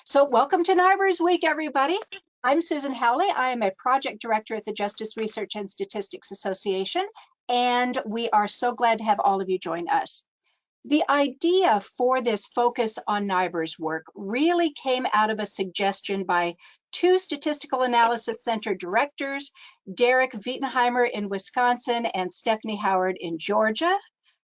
So welcome to NIBRS Week, everybody. I'm Susan Howley. I am a project director at the Justice Research and Statistics Association, and we are so glad to have all of you join us. The idea for this focus on NIBRS work really came out of a suggestion by two Statistical Analysis Center directors, Derek Wittenheimer in Wisconsin and Stephanie Howard in Georgia,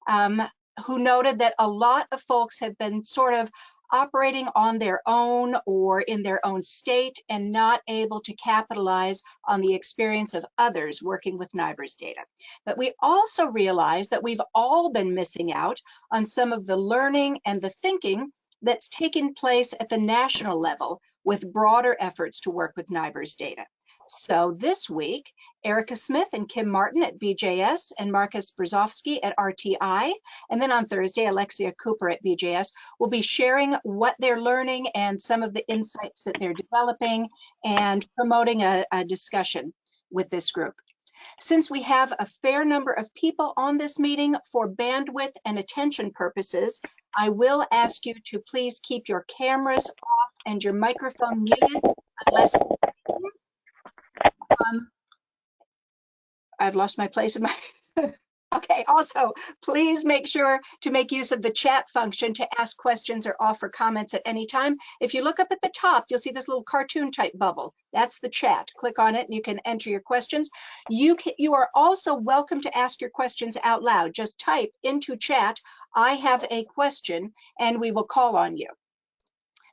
who noted that a lot of folks have been sort of operating on their own or in their own state and not able to capitalize on the experience of others working with NIBRS data. But we also realize that we've all been missing out on some of the learning and the thinking that's taken place at the national level with broader efforts to work with NIBRS data. So this week, Erica Smith and Kim Martin at BJS and Marcus Brzozowski at RTI, and then on Thursday, Alexia Cooper at BJS will be sharing what they're learning and some of the insights that they're developing and promoting a discussion with this group. Since we have a fair number of people on this meeting, for bandwidth and attention purposes, I will ask you to please keep your cameras off and your microphone muted unless I've lost my place in my okay, also please make sure to make use of the chat function to ask questions or offer comments at any time. If you look up at the top, you'll see this little cartoon type bubble. That's the chat. Click on it and you can enter your questions. You are also welcome to ask your questions out loud. Just type into chat, "I have a question," and we will call on you.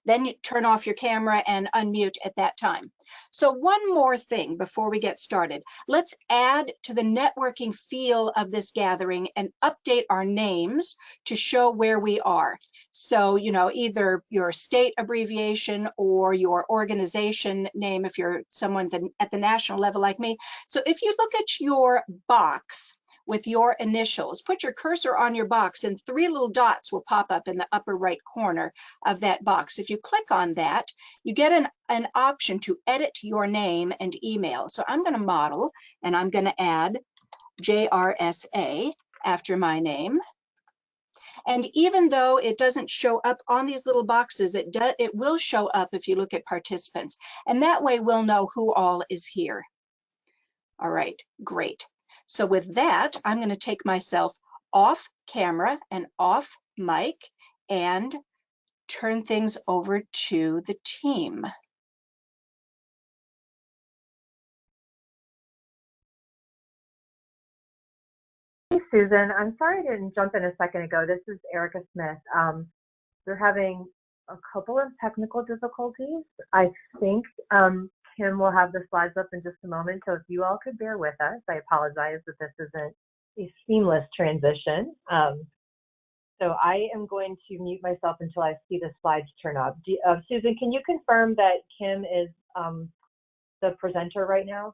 Then you turn off your camera and unmute at that time. So one more thing before we get started. Let's add to the networking feel of this gathering and update our names to show where we are. So, you know, either your state abbreviation or your organization name if you're someone at the national level like me. So if you look at your box with your initials, put your cursor on your box and three little dots will pop up in the upper right corner of that box. If you click on that, you get an option to edit your name and email. So I'm going to model and I'm going to add JRSA after my name. And even though it doesn't show up on these little boxes, it will show up if you look at participants. And that way we'll know who all is here. All right, great. So with that, I'm going to take myself off camera and off mic and turn things over to the team. Hey, Susan. I'm sorry I didn't jump in a second ago. This is Erica Smith. We're having a couple of technical difficulties. I think Kim will have the slides up in just a moment, so if you all could bear with us. I apologize that this isn't a seamless transition. So I am going to mute myself until I see the slides turn up. Susan, can you confirm that Kim is the presenter right now?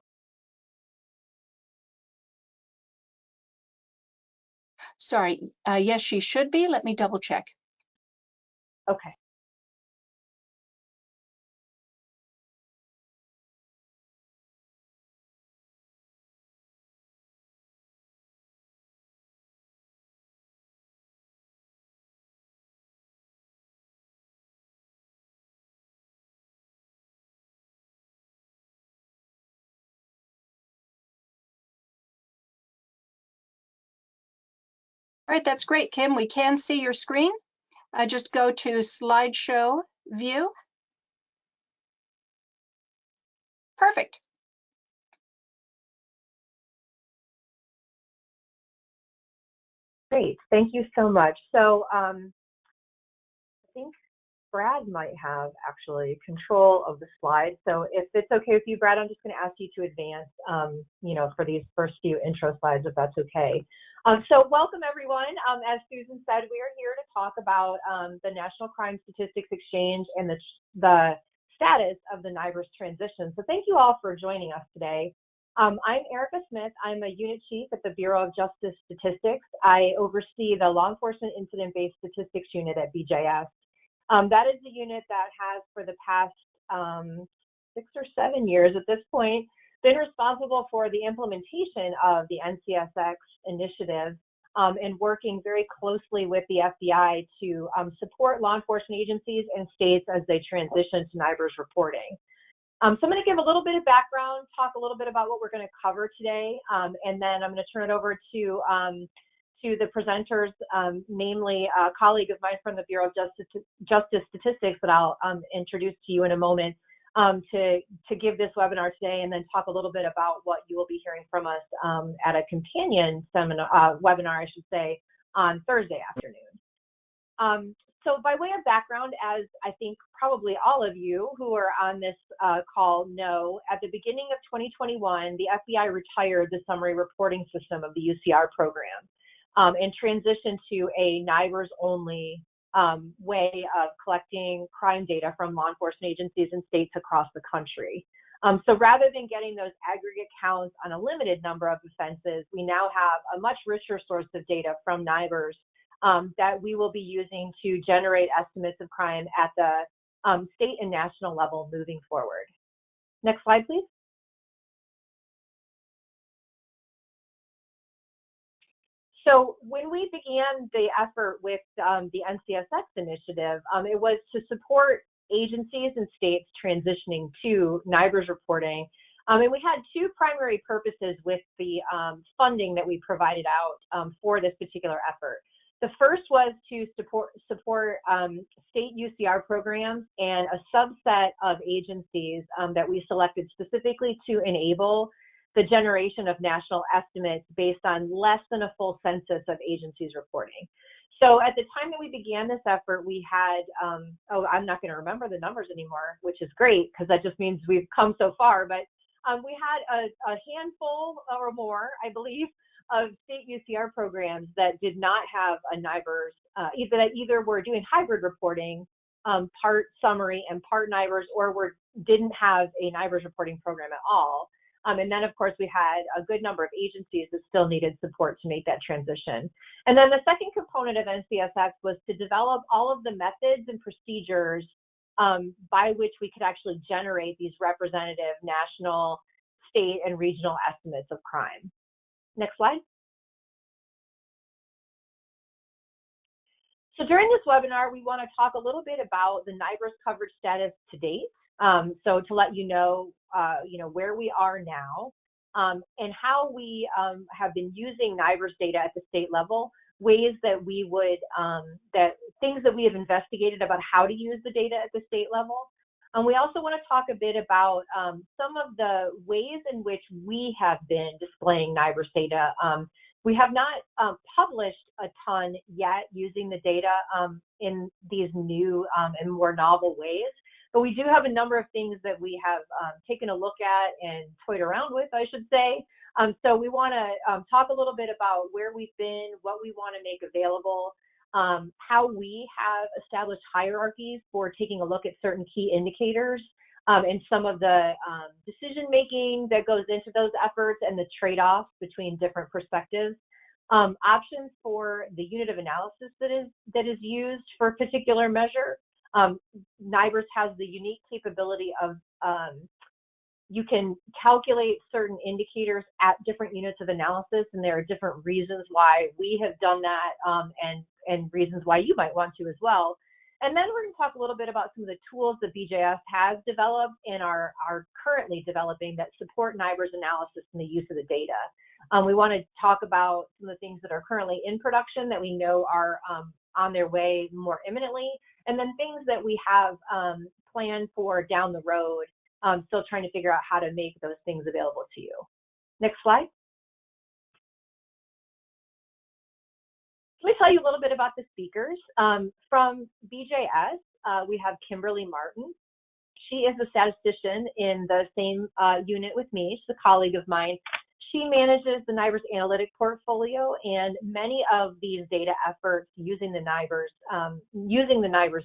Sorry, yes, she should be. Let me double check. Okay. All right, that's great, Kim. We can see your screen. Just go to slideshow view. Perfect. Great, thank you so much. So I think Brad might have actually control of the slide. So if it's okay with you, Brad, I'm just going to ask you to advance, you know, for these first few intro slides, if that's okay. So welcome everyone. As Susan said, we are here to talk about the National Crime Statistics Exchange and the status of the NIBRS transition. So thank you all for joining us today. I'm Erica Smith. I'm a unit chief at the Bureau of Justice Statistics. I oversee the Law Enforcement Incident-Based Statistics Unit at BJS. That is the unit that has, for the past 6 or 7 years at this point, been responsible for the implementation of the NCSX initiative and working very closely with the FBI to support law enforcement agencies and states as they transition to NIBRS reporting. So I'm going to give a little bit of background, talk a little bit about what we're going to cover today, and then I'm going to turn it over to the presenters, namely a colleague of mine from the Bureau of Justice Statistics that I'll introduce to you in a moment, to give this webinar today, and then talk a little bit about what you will be hearing from us at a companion seminar, webinar, I should say, on Thursday afternoon. So by way of background, as I think probably all of you who are on this call know, at the beginning of 2021, the FBI retired the summary reporting system of the UCR program and transitioned to a NIBRS-only way of collecting crime data from law enforcement agencies and states across the country. So rather than getting those aggregate counts on a limited number of offenses, we now have a much richer source of data from NIBRS that we will be using to generate estimates of crime at the state and national level moving forward. Next slide, please. So when we began the effort with the NCSX initiative, it was to support agencies and states transitioning to NIBRS reporting. And we had two primary purposes with the funding that we provided out for this particular effort. The first was to support state UCR programs and a subset of agencies that we selected specifically to enable the generation of national estimates based on less than a full census of agencies reporting. So at the time that we began this effort, we had, I'm not going to remember the numbers anymore, which is great because that just means we've come so far, but we had a handful or more, I believe, of state UCR programs that did not have a NIBRS, either were doing hybrid reporting, part summary and part NIBRS, or didn't have a NIBRS reporting program at all. And then, of course, we had a good number of agencies that still needed support to make that transition. And then the second component of NCSX was to develop all of the methods and procedures by which we could actually generate these representative national, state, and regional estimates of crime. Next slide. So during this webinar, we want to talk a little bit about the NIBRS coverage status to date. So to let you know, where we are now and how we have been using NIBRS data at the state level, ways that we would, things that we have investigated about how to use the data at the state level. And we also want to talk a bit about some of the ways in which we have been displaying NIBRS data. We have not published a ton yet using the data in these new and more novel ways, but we do have a number of things that we have taken a look at and toyed around with, I should say. So we want to talk a little bit about where we've been, what we want to make available, how we have established hierarchies for taking a look at certain key indicators, and some of the decision making that goes into those efforts and the trade-offs between different perspectives, options for the unit of analysis that is used for a particular measure. NIBRS has the unique capability of you can calculate certain indicators at different units of analysis, and there are different reasons why we have done that and reasons why you might want to as well. And then we're going to talk a little bit about some of the tools that BJS has developed and are currently developing that support NIBRS analysis and the use of the data. We want to talk about some of the things that are currently in production that we know are on their way more imminently, and then things that we have planned for down the road, still trying to figure out how to make those things available to you. Next slide. Let me tell you a little bit about the speakers. From BJS, we have Kimberly Martin. She is a statistician in the same unit with me. She's a colleague of mine. She manages the NIBRS analytic portfolio, and many of these data efforts using the NIBRS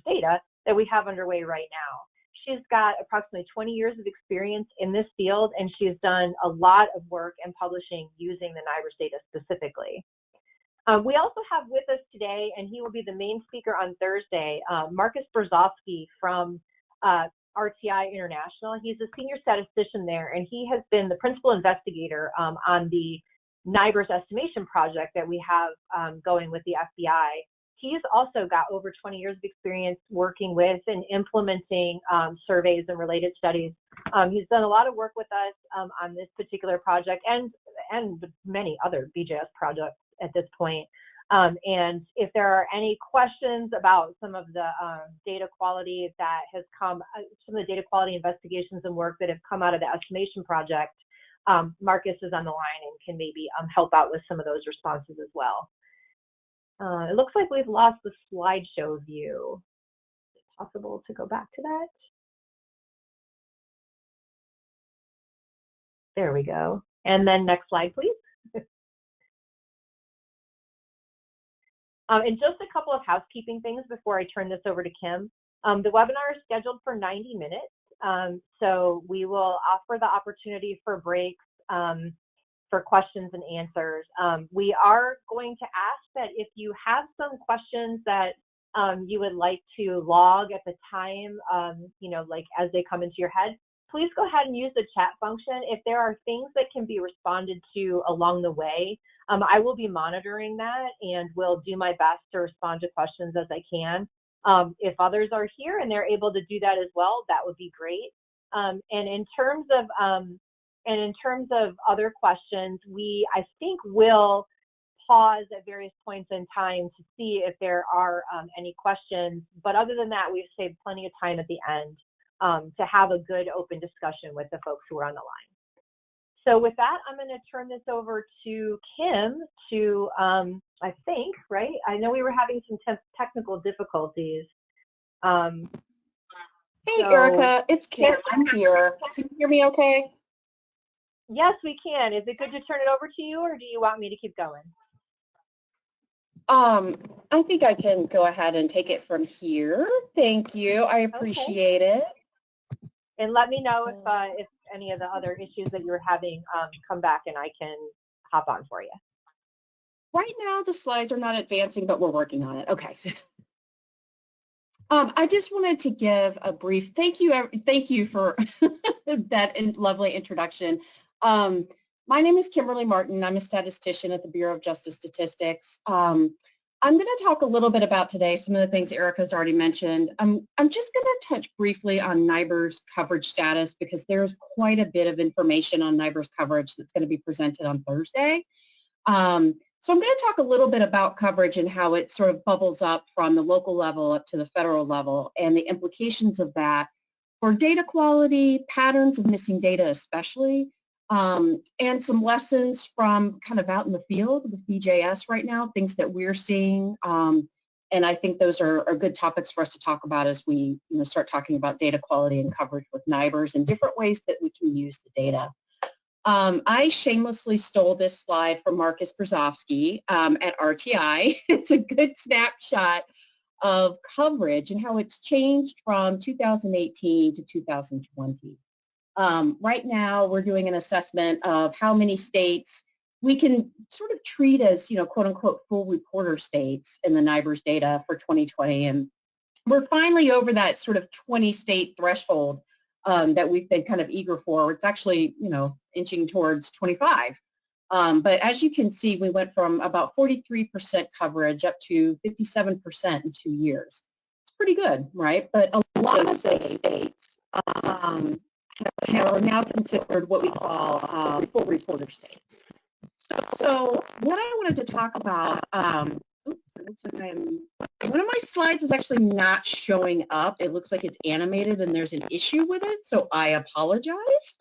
data that we have underway right now. She's got approximately 20 years of experience in this field, and she has done a lot of work and publishing using the NIBRS data specifically. We also have with us today, and he will be the main speaker on Thursday, Marcus Brzozowski from RTI International. He's a senior statistician there, and he has been the principal investigator on the NIBRS estimation project that we have going with the FBI. He's also got over 20 years of experience working with and implementing surveys and related studies. He's done a lot of work with us on this particular project and many other BJS projects at this point. And if there are any questions about some of the data quality that has come, some of the data quality investigations and work that have come out of the estimation project, Marcus is on the line and can maybe help out with some of those responses as well. It looks like we've lost the slideshow view. Is it possible to go back to that? There we go. And then next slide, please. And just a couple of housekeeping things before I turn this over to Kim. The webinar is scheduled for 90 minutes. So we will offer the opportunity for breaks for questions and answers. We are going to ask that if you have some questions that you would like to log at the time, you know, like as they come into your head, please go ahead and use the chat function. If there are things that can be responded to along the way, I will be monitoring that and will do my best to respond to questions as I can. If others are here and they're able to do that as well, that would be great. And in terms of other questions, I think will pause at various points in time to see if there are any questions. But other than that, we've saved plenty of time at the end to have a good open discussion with the folks who are on the line. So with that, I'm going to turn this over to Kim to, I think, right? I know we were having some technical difficulties. Hey, Erica, it's Kim. I'm here. Can you hear me okay? Yes, we can. Is it good to turn it over to you, or do you want me to keep going? I think I can go ahead and take it from here. Thank you. I appreciate it. And let me know if any of the other issues that you're having come back and I can hop on for you. Right now, the slides are not advancing, but we're working on it. Okay. I just wanted to give a brief thank you for that lovely introduction. My name is Kimberly Martin. I'm a statistician at the Bureau of Justice Statistics. I'm going to talk a little bit about today some of the things Erica's already mentioned. I'm just going to touch briefly on NIBRS coverage status because there's quite a bit of information on NIBRS coverage that's going to be presented on Thursday. So I'm going to talk a little bit about coverage and how it sort of bubbles up from the local level up to the federal level and the implications of that for data quality, patterns of missing data especially, and some lessons from kind of out in the field with BJS right now, things that we're seeing. And I think those are good topics for us to talk about as we start talking about data quality and coverage with NIBRS and different ways that we can use the data. I shamelessly stole this slide from Marcus Brzezowski at RTI. It's a good snapshot of coverage and how it's changed from 2018 to 2020. Right now, we're doing an assessment of how many states we can sort of treat as, quote unquote, full reporter states in the NIBRS data for 2020. And we're finally over that sort of 20 state threshold that we've been kind of eager for. It's actually, inching towards 25. But as you can see, we went from about 43% coverage up to 57% in 2 years. It's pretty good, right? But a lot of those states are now considered what we call full reporter states. So what I wanted to talk about, it looks like one of my slides is actually not showing up. It looks like it's animated and there's an issue with it, so I apologize.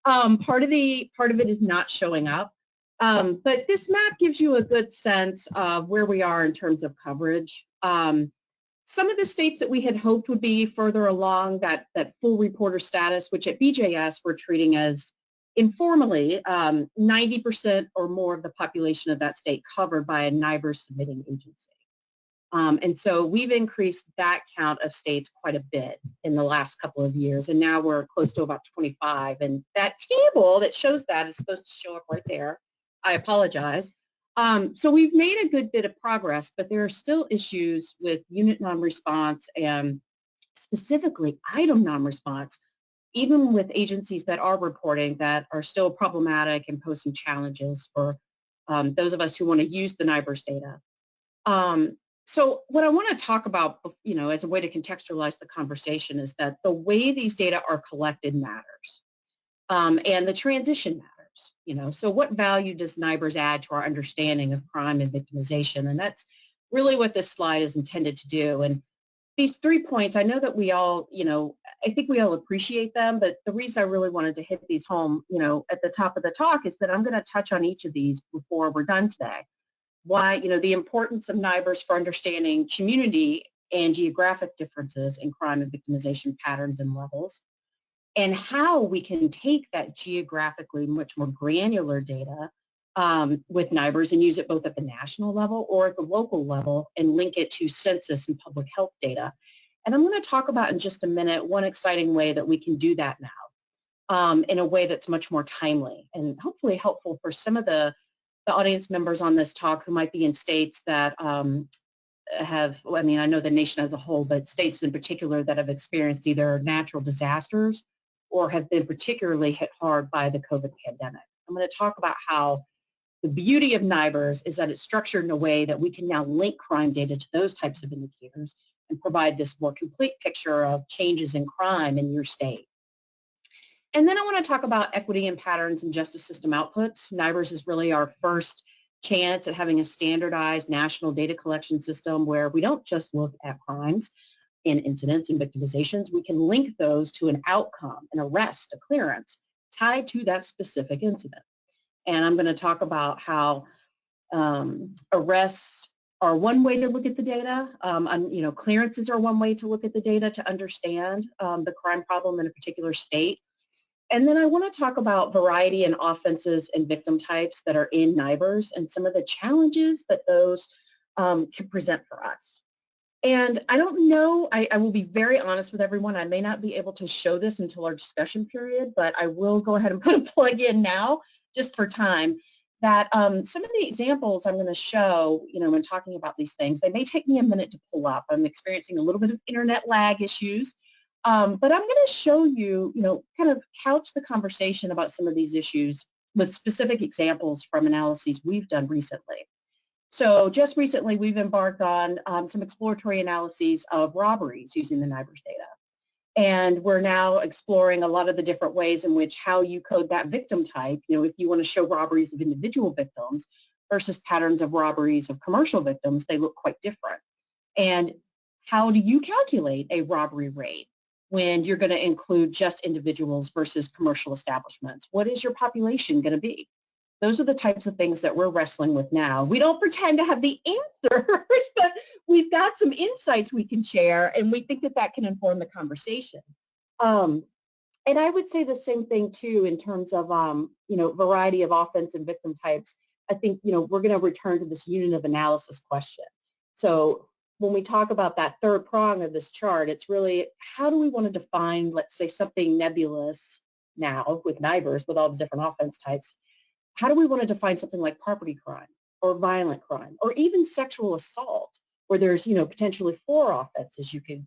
Part of it is not showing up. But this map gives you a good sense of where we are in terms of coverage. Some of the states that we had hoped would be further along that full reporter status, which at BJS we're treating as informally 90% or more of the population of that state covered by a NIBRS submitting agency. And so we've increased that count of states quite a bit in the last couple of years, and now we're close to about 25. And that table that shows that is supposed to show up right there. I apologize. So we've made a good bit of progress, but there are still issues with unit non-response and specifically item non-response, even with agencies that are reporting that are still problematic and posing challenges for those of us who want to use the NIBRS data. So what I want to talk about, as a way to contextualize the conversation is that the way these data are collected matters, and the transition matters. So what value does NIBRS add to our understanding of crime and victimization? And that's really what this slide is intended to do. And these 3 points, I know that we all, I think we all appreciate them, but the reason I really wanted to hit these home, at the top of the talk is that I'm going to touch on each of these before we're done today. Why, the importance of NIBRS for understanding community and geographic differences in crime and victimization patterns and levels, and how we can take that geographically much more granular data with NIBRS and use it both at the national level or at the local level and link it to census and public health data. And I'm going to talk about in just a minute one exciting way that we can do that now in a way that's much more timely and hopefully helpful for some of the audience members on this talk who might be in states that I know the nation as a whole, but states in particular that have experienced either natural disasters or have been particularly hit hard by the COVID pandemic. I'm going to talk about how the beauty of NIBRS is that it's structured in a way that we can now link crime data to those types of indicators and provide this more complete picture of changes in crime in your state. And then I want to talk about equity and patterns and justice system outputs. NIBRS is really our first chance at having a standardized national data collection system where we don't just look at crimes and incidents and victimizations, we can link those to an outcome, an arrest, a clearance tied to that specific incident. And I'm going to talk about how arrests are one way to look at the data. Clearances are one way to look at the data to understand the crime problem in a particular state. And then I want to talk about variety in offenses and victim types that are in NIBRS and some of the challenges that those can present for us. And I don't know, I will be very honest with everyone, I may not be able to show this until our discussion period, but I will go ahead and put a plug in now, just for time, that some of the examples I'm going to show, when talking about these things, they may take me a minute to pull up. I'm experiencing a little bit of internet lag issues, but I'm going to show you, kind of couch the conversation about some of these issues with specific examples from analyses we've done recently. So just recently, we've embarked on some exploratory analyses of robberies using the NIBRS data. And we're now exploring a lot of the different ways in which how you code that victim type, if you want to show robberies of individual victims versus patterns of robberies of commercial victims, they look quite different. And how do you calculate a robbery rate when you're going to include just individuals versus commercial establishments? What is your population going to be? Those are the types of things that we're wrestling with now. We don't pretend to have the answers, but we've got some insights we can share, and we think that that can inform the conversation. And I would say the same thing too in terms of variety of offense and victim types. I think we're going to return to this unit of analysis question. So when we talk about that third prong of this chart, it's really how do we want to define, let's say, something nebulous now with NIBRS with all the different offense types. How do we want to define something like property crime or violent crime or even sexual assault, where there's potentially 4 offenses you could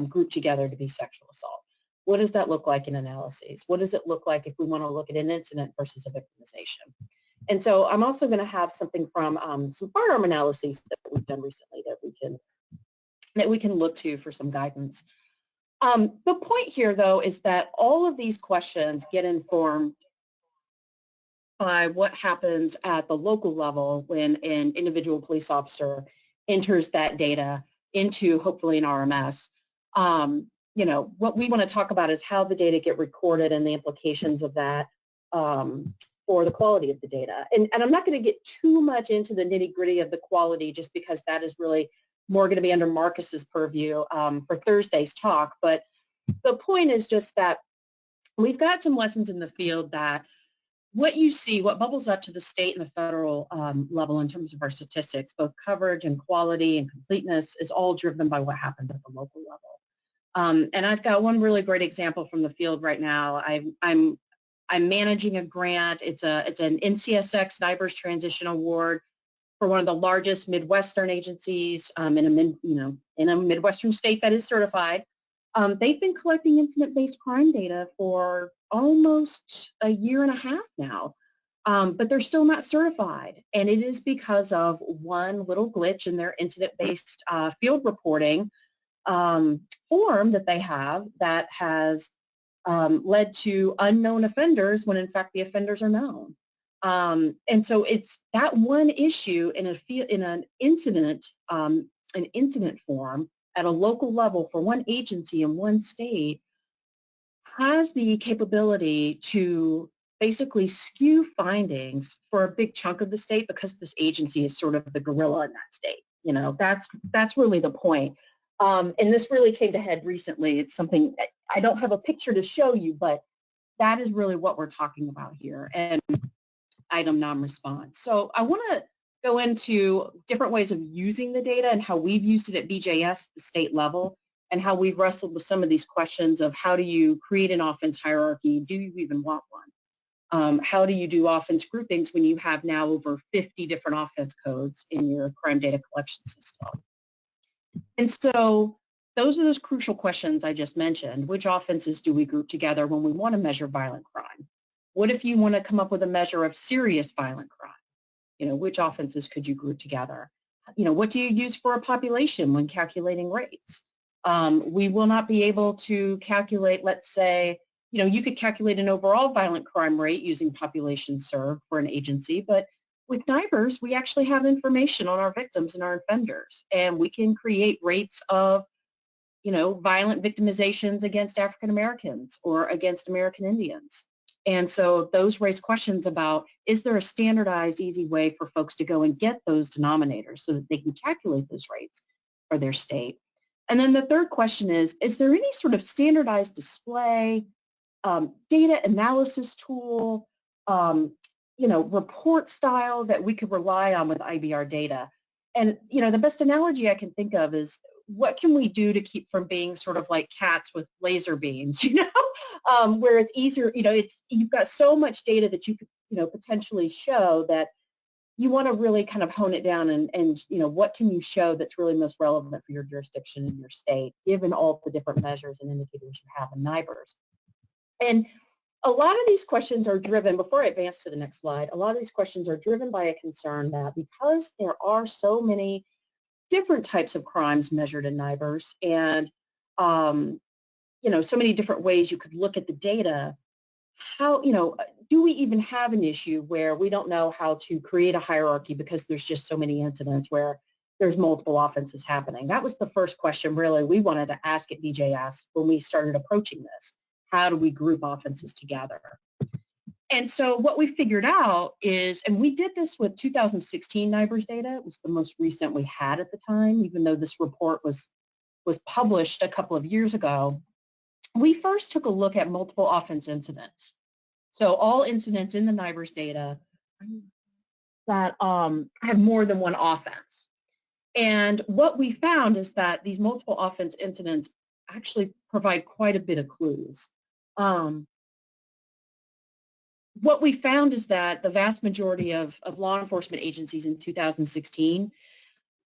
group together to be sexual assault? What does that look like in analyses? What does it look like if we want to look at an incident versus a victimization? And so I'm also going to have something from some firearm analyses that we've done recently that we can look to for some guidance. The point here, though, is that all of these questions get informed by what happens at the local level when an individual police officer enters that data into hopefully an RMS. What we want to talk about is how the data get recorded and the implications of that for the quality of the data. And I'm not going to get too much into the nitty-gritty of the quality just because that is really more going to be under Marcus's purview for Thursday's talk. But the point is just that we've got some lessons in the field that what you see, what bubbles up to the state and the federal level in terms of our statistics, both coverage and quality and completeness, is all driven by what happens at the local level. And I've got one really great example from the field right now. I'm managing a grant. It's an NCSX NIBRS Transition Award for one of the largest Midwestern agencies in a Midwestern state that is certified. They've been collecting incident-based crime data for almost a year and a half now. but they're still not certified. And it is because of one little glitch in their incident-based field reporting form that they have that has led to unknown offenders when in fact the offenders are known. And so it's that one issue in an incident form at a local level for one agency in one state has the capability to basically skew findings for a big chunk of the state because this agency is sort of the gorilla in that state. You know, that's really the point. And this really came to head recently. It's something, I don't have a picture to show you, but that is really what we're talking about here, and item non-response. So I want to go into different ways of using the data and how we've used it at BJS, the state level, and how we've wrestled with some of these questions of how do you create an offense hierarchy? Do you even want one? How do you do offense groupings when you have now over 50 different offense codes in your crime data collection system? And so those are those crucial questions I just mentioned. Which offenses do we group together when we want to measure violent crime? What if you want to come up with a measure of serious violent crime? You know, which offenses could you group together? You know, what do you use for a population when calculating rates? We will not be able to calculate, let's say, you know, you could calculate an overall violent crime rate using population served for an agency, but with NIBRS, we actually have information on our victims and our offenders, and we can create rates of, you know, violent victimizations against African Americans or against American Indians. And so those raise questions about, is there a standardized, easy way for folks to go and get those denominators so that they can calculate those rates for their state? And then the third question is there any sort of standardized display, data analysis tool, you know, report style that we could rely on with IBR data? And, you know, the best analogy I can think of is, what can we do to keep from being sort of like cats with laser beams, you know, where it's easier, you know, you've got so much data that you could, you know, potentially show that you want to really kind of hone it down and, you know, what can you show that's really most relevant for your jurisdiction and your state, given all the different measures and indicators you have in NIBRS. And a lot of these questions are driven, before I advance to the next slide, a lot of these questions are driven by a concern that because there are so many different types of crimes measured in NIBRS and, you know, so many different ways you could look at the data, how, you know, do we even have an issue where we don't know how to create a hierarchy because there's just so many incidents where there's multiple offenses happening? That was the first question really we wanted to ask at BJS when we started approaching this. How do we group offenses together? And so what we figured out is, and we did this with 2016 NIBRS data, it was the most recent we had at the time, even though this report was published a couple of years ago. We first took a look at multiple offense incidents. So all incidents in the NIBRS data that have more than one offense. And what we found is that these multiple offense incidents actually provide quite a bit of clues. What we found is that the vast majority of law enforcement agencies in 2016,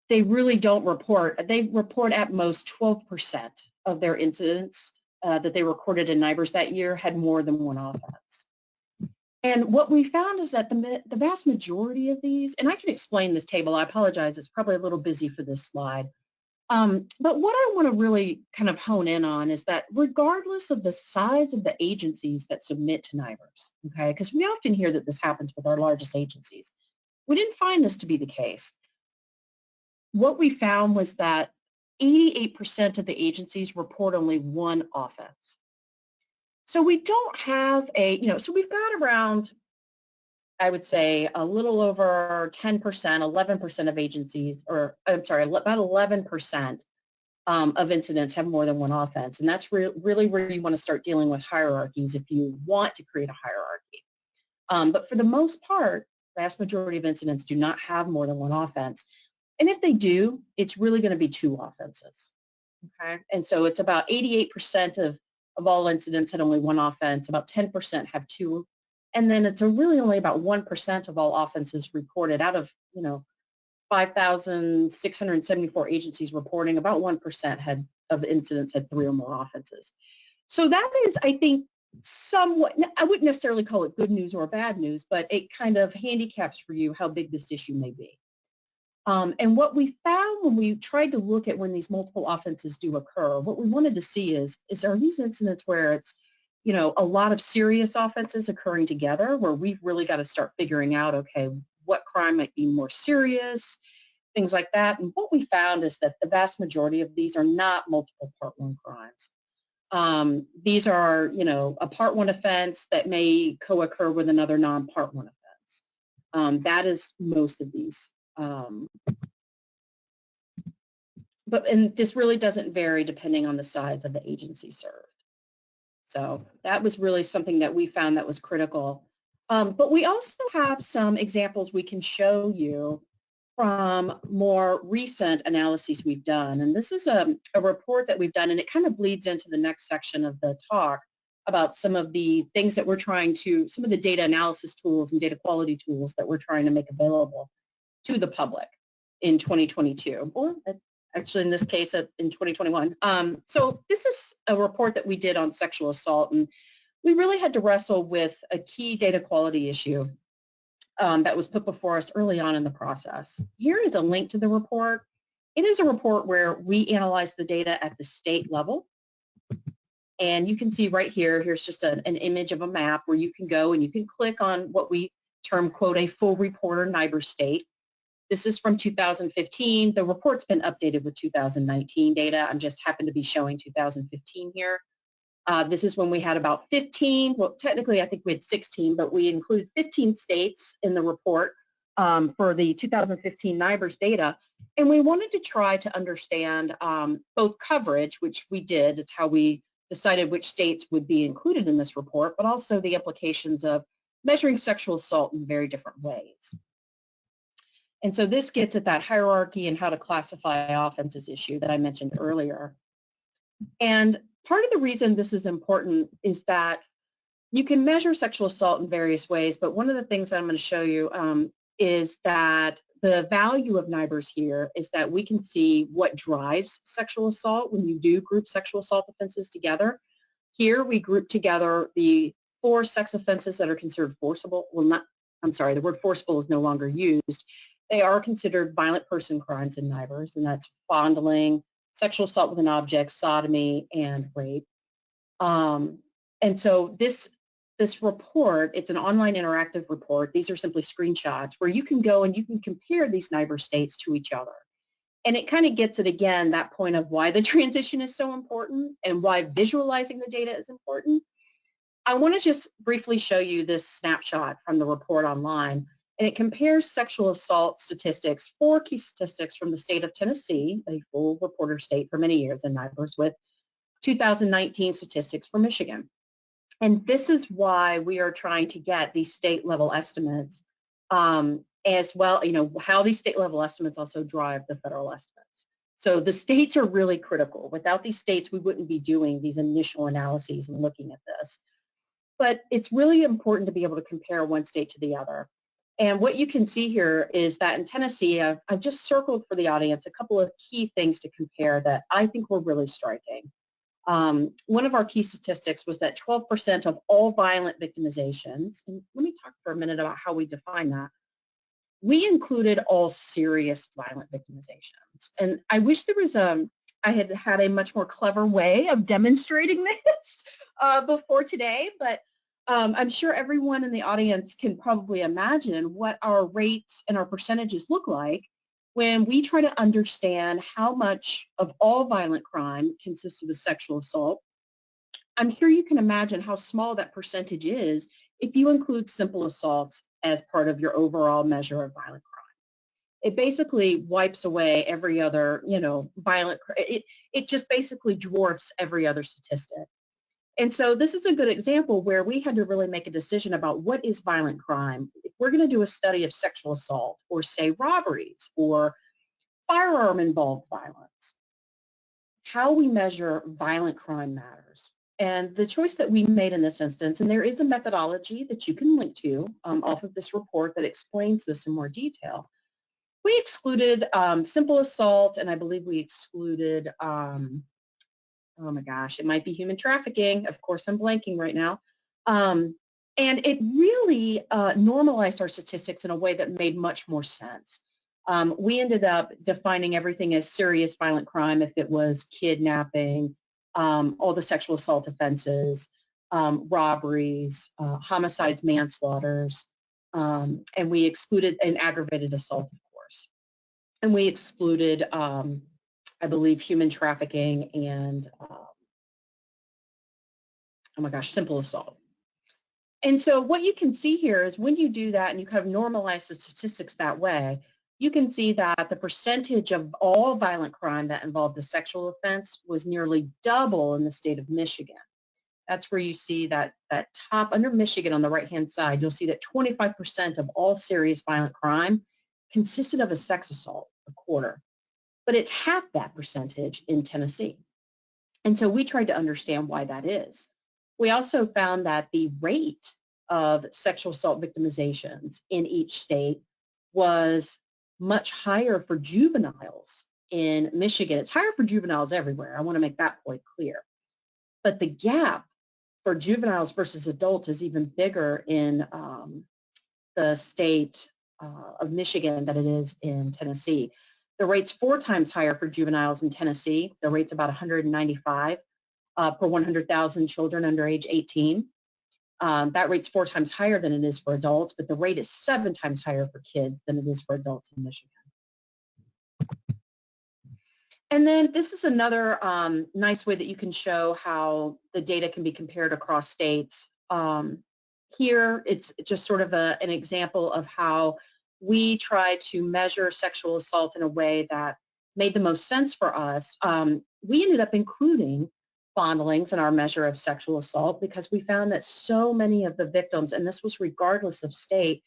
they really don't report. They report at most 12% of their incidents that they recorded in NIBRS that year had more than one offense. And what we found is that the vast majority of these, and I can explain this table, I apologize, it's probably a little busy for this slide. But what I want to really kind of hone in on is that regardless of the size of the agencies that submit to NIBRS, okay, because we often hear that this happens with our largest agencies, we didn't find this to be the case. What we found was that 88% of the agencies report only one offense. So we don't have a, you know, so we've got around, I would say, a little over 10%, 11% of agencies, or I'm sorry, about 11% of incidents have more than one offense. And that's really where you want to start dealing with hierarchies if you want to create a hierarchy. But for the most part, the vast majority of incidents do not have more than one offense. And if they do, it's really going to be two offenses. Okay. And so it's about 88% of all incidents had only one offense, about 10% have two. And then it's really only about 1% of all offenses reported out of, you know, 5,674 agencies reporting, about 1% of incidents had three or more offenses. So that is, I think, somewhat, I wouldn't necessarily call it good news or bad news, but it kind of handicaps for you how big this issue may be. And what we found when we tried to look at when these multiple offenses do occur, what we wanted to see is are these incidents where it's, you know, a lot of serious offenses occurring together, where we've really got to start figuring out, okay, what crime might be more serious, things like that. And what we found is that the vast majority of these are not multiple Part 1 crimes. These are, you know, a Part 1 offense that may co-occur with another non-Part 1 offense. That is most of these. And this really doesn't vary depending on the size of the agency served. So that was really something that we found that was critical. But we also have some examples we can show you from more recent analyses we've done. And this is a report that we've done, and it kind of bleeds into the next section of the talk about some of the things that we're trying to, some of the data analysis tools and data quality tools that we're trying to make available to the public in 2022, or actually in this case in 2021. So this is a report that we did on sexual assault, and we really had to wrestle with a key data quality issue that was put before us early on in the process. Here is a link to the report. It is a report where we analyze the data at the state level. And you can see right here, here's just an image of a map where you can go and you can click on what we term, quote, a full report or NIBRS state. This is from 2015. The report's been updated with 2019 data. I'm just happen to be showing 2015 here. This is when we had about 15, well, technically I think we had 16, but we included 15 states in the report for the 2015 NIBRS data. And we wanted to try to understand both coverage, which we did, it's how we decided which states would be included in this report, but also the implications of measuring sexual assault in very different ways. And so this gets at that hierarchy and how to classify offenses issue that I mentioned earlier. And part of the reason this is important is that you can measure sexual assault in various ways, but one of the things that I'm going to show you is that the value of NIBRS here is that we can see what drives sexual assault when you do group sexual assault offenses together. Here we group together the 4 sex offenses that are considered forcible. Well, not, I'm sorry, the word forcible is no longer used. They are considered violent person crimes in NIBRS, and that's fondling, sexual assault with an object, sodomy, and rape. And so this report, it's an online interactive report. These are simply screenshots where you can go and you can compare these NIBRS states to each other. And it kind of gets at, again, that point of why the transition is so important and why visualizing the data is important. I want to just briefly show you this snapshot from the report online. And it compares sexual assault statistics, 4 key statistics from the state of Tennessee, a full reporter state for many years in NIBRS, with 2019 statistics for Michigan. And this is why we are trying to get these state level estimates as well, you know, how these state level estimates also drive the federal estimates. So the states are really critical. Without these states, we wouldn't be doing these initial analyses and looking at this. But it's really important to be able to compare one state to the other. And what you can see here is that in Tennessee, I've just circled for the audience a couple of key things to compare that I think were really striking. One of our key statistics was that 12% of all violent victimizations, and let me talk for a minute about how we define that. We included all serious violent victimizations. And I wish there was I had had a much more clever way of demonstrating this before today, but I'm sure everyone in the audience can probably imagine what our rates and our percentages look like when we try to understand how much of all violent crime consists of a sexual assault. I'm sure you can imagine how small that percentage is if you include simple assaults as part of your overall measure of violent crime. It basically wipes away every other, you know, violent, it just basically dwarfs every other statistic. And so this is a good example where we had to really make a decision about what is violent crime. If we're going to do a study of sexual assault or say robberies or firearm involved violence, how we measure violent crime matters. And the choice that we made in this instance, and there is a methodology that you can link to off of this report that explains this in more detail. We excluded simple assault, and I believe we excluded oh my gosh, it might be human trafficking. Of course, I'm blanking right now. And it really normalized our statistics in a way that made much more sense. We ended up defining everything as serious violent crime if it was kidnapping, all the sexual assault offenses, robberies, homicides, manslaughters, and we excluded an aggravated assault, of course. And we excluded, I believe, human trafficking and, oh my gosh, simple assault. And so what you can see here is when you do that and you kind of normalize the statistics that way, you can see that the percentage of all violent crime that involved a sexual offense was nearly double in the state of Michigan. That's where you see that top under Michigan on the right-hand side, you'll see that 25% of all serious violent crime consisted of a sex assault, a quarter. But it's half that percentage in Tennessee. And so we tried to understand why that is. We also found that the rate of sexual assault victimizations in each state was much higher for juveniles in Michigan. It's higher for juveniles everywhere. I want to make that point clear. But the gap for juveniles versus adults is even bigger in the state of Michigan than it is in Tennessee. The rate's 4 times higher for juveniles in Tennessee. The rate's about 195 per 100,000 children under age 18. That rate's 4 times higher than it is for adults, but the rate is 7 times higher for kids than it is for adults in Michigan. And then this is another nice way that you can show how the data can be compared across states. Here, it's just sort of an example of how we try to measure sexual assault in a way that made the most sense for us. We ended up including fondlings in our measure of sexual assault because we found that so many of the victims, and this was regardless of state,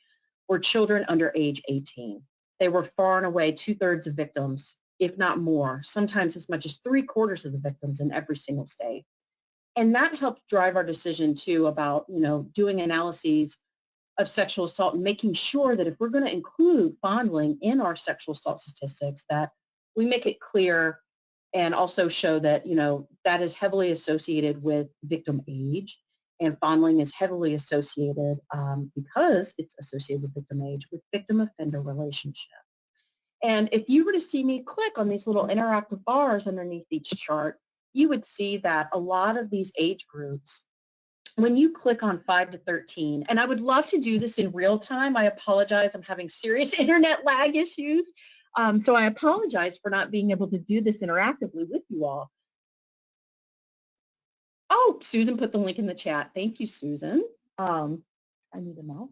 were children under age 18. They were far and away 2/3 of victims, if not more, sometimes as much as 3/4 of the victims in every single state. And that helped drive our decision too about, doing analyses of sexual assault and making sure that if we're going to include fondling in our sexual assault statistics, that we make it clear and also show that, that is heavily associated with victim age, and fondling is heavily associated because it's associated with victim age, with victim offender relationship. And if you were to see me click on these little interactive bars underneath each chart, you would see that a lot of these age groups, when you click on 5 to 13, and I would love to do this in real time. I apologize, I'm having serious internet lag issues. So I apologize for not being able to do this interactively with you all. Oh, Susan put the link in the chat. Thank you, Susan. I need a mouse.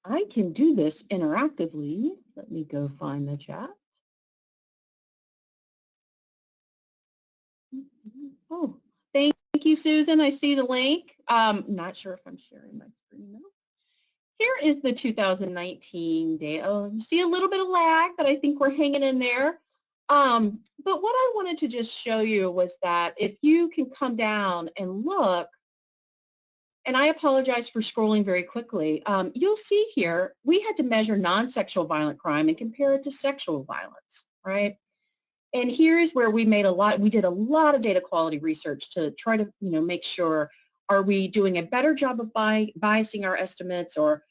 I can do this interactively. Let me go find the chat. Oh, thank you, Susan. I see the link. Not sure if I'm sharing my screen now. Here is the 2019 data. Oh, you see a little bit of lag, but I think we're hanging in there. But what I wanted to just show you was that if you can come down and look, and I apologize for scrolling very quickly, you'll see here we had to measure non-sexual violent crime and compare it to sexual violence, right? And here's where we did a lot of data quality research to try to, make sure, are we doing a better job of biasing our estimates or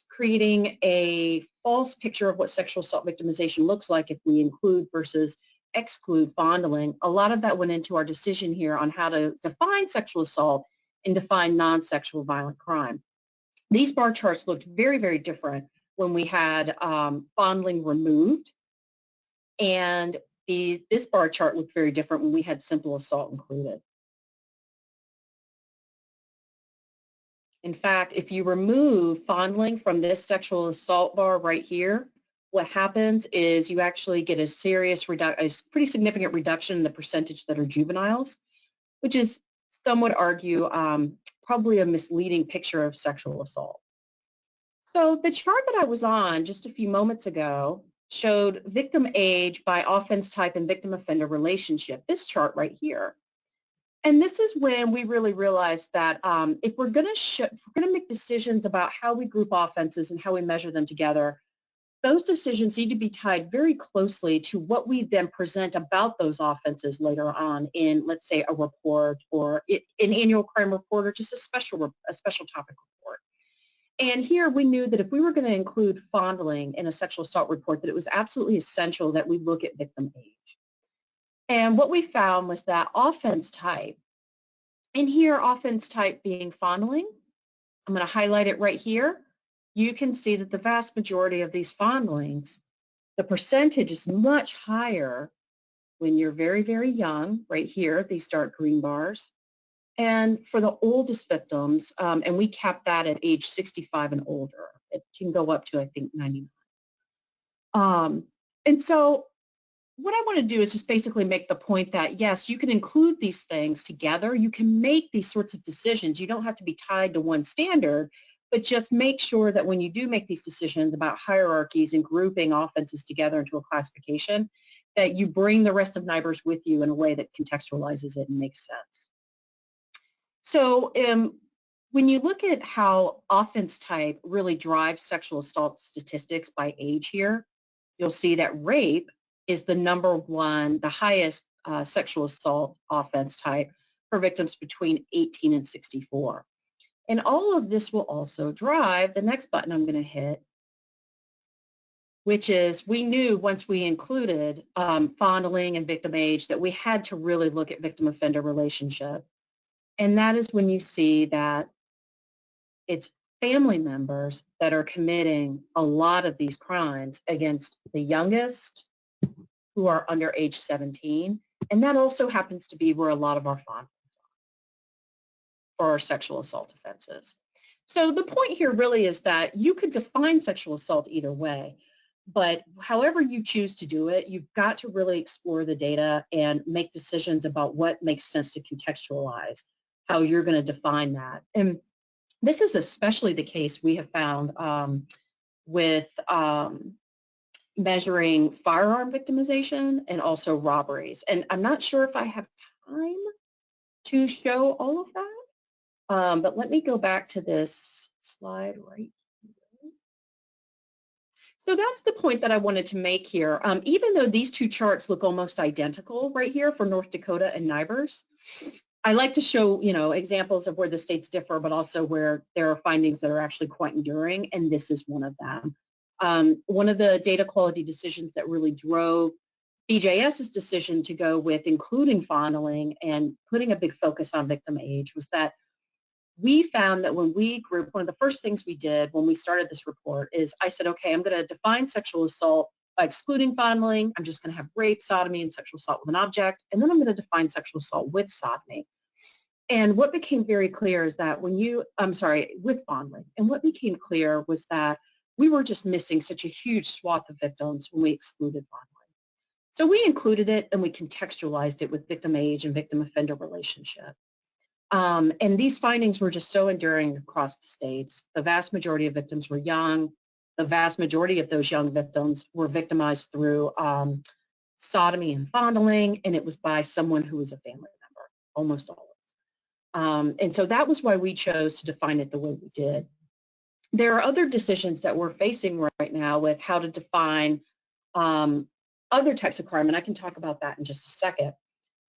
creating a false picture of what sexual assault victimization looks like if we include versus exclude fondling. A lot of that went into our decision here on how to define sexual assault and define non-sexual violent crime. These bar charts looked very, very different when we had fondling removed, and this bar chart looked very different when we had simple assault included. In fact, if you remove fondling from this sexual assault bar right here, what happens is you actually get a pretty significant reduction in the percentage that are juveniles, which is, some would argue, probably a misleading picture of sexual assault. So the chart that I was on just a few moments ago showed victim age by offense type and victim offender relationship, this chart right here. And this is when we really realized that if we're going to make decisions about how we group offenses and how we measure them together, those decisions need to be tied very closely to what we then present about those offenses later on in, let's say, a report or an annual crime report or just a special topic report. And here we knew that if we were going to include fondling in a sexual assault report, that it was absolutely essential that we look at victim age. And what we found was that offense type, and here offense type being fondling, I'm going to highlight it right here. You can see that the vast majority of these fondlings, the percentage is much higher when you're very, very young, right here, these dark green bars. And for the oldest victims, and we cap that at age 65 and older, it can go up to, I think, 99. And so what I want to do is just basically make the point that, yes, you can include these things together. You can make these sorts of decisions. You don't have to be tied to one standard, but just make sure that when you do make these decisions about hierarchies and grouping offenses together into a classification, that you bring the rest of NIBRS with you in a way that contextualizes it and makes sense. So when you look at how offense type really drives sexual assault statistics by age here, you'll see that rape is the #1, the highest sexual assault offense type for victims between 18 and 64. And all of this will also drive the next button I'm going to hit, which is we knew once we included fondling and victim age that we had to really look at victim-offender relationship. And that is when you see that it's family members that are committing a lot of these crimes against the youngest, who are under age 17. And that also happens to be where a lot of our fondlings are for our sexual assault offenses. So the point here really is that you could define sexual assault either way, but however you choose to do it, you've got to really explore the data and make decisions about what makes sense to contextualize, how you're going to define that. And this is especially the case we have found with measuring firearm victimization and also robberies. And I'm not sure if I have time to show all of that, but let me go back to this slide right here. So that's the point that I wanted to make here. Even though these two charts look almost identical right here for North Dakota and NIBRS, I like to show, examples of where the states differ, but also where there are findings that are actually quite enduring, and this is one of them. One of the data quality decisions that really drove BJS's decision to go with including fondling and putting a big focus on victim age was that we found that when we grouped, one of the first things we did when we started this report is I said, okay, I'm going to define sexual assault by excluding fondling. I'm just going to have rape, sodomy, and sexual assault with an object, and then I'm going to define sexual assault with sodomy. And what became very clear is that with fondling, and what became clear was that we were just missing such a huge swath of victims when we excluded fondling. So we included it and we contextualized it with victim age and victim offender relationship. And these findings were just so enduring across the states. The vast majority of victims were young. The vast majority of those young victims were victimized through sodomy and fondling, and it was by someone who was a family member, almost all of us. And so that was why we chose to define it the way we did. There are other decisions that we're facing right now with how to define other types of crime, and I can talk about that in just a second.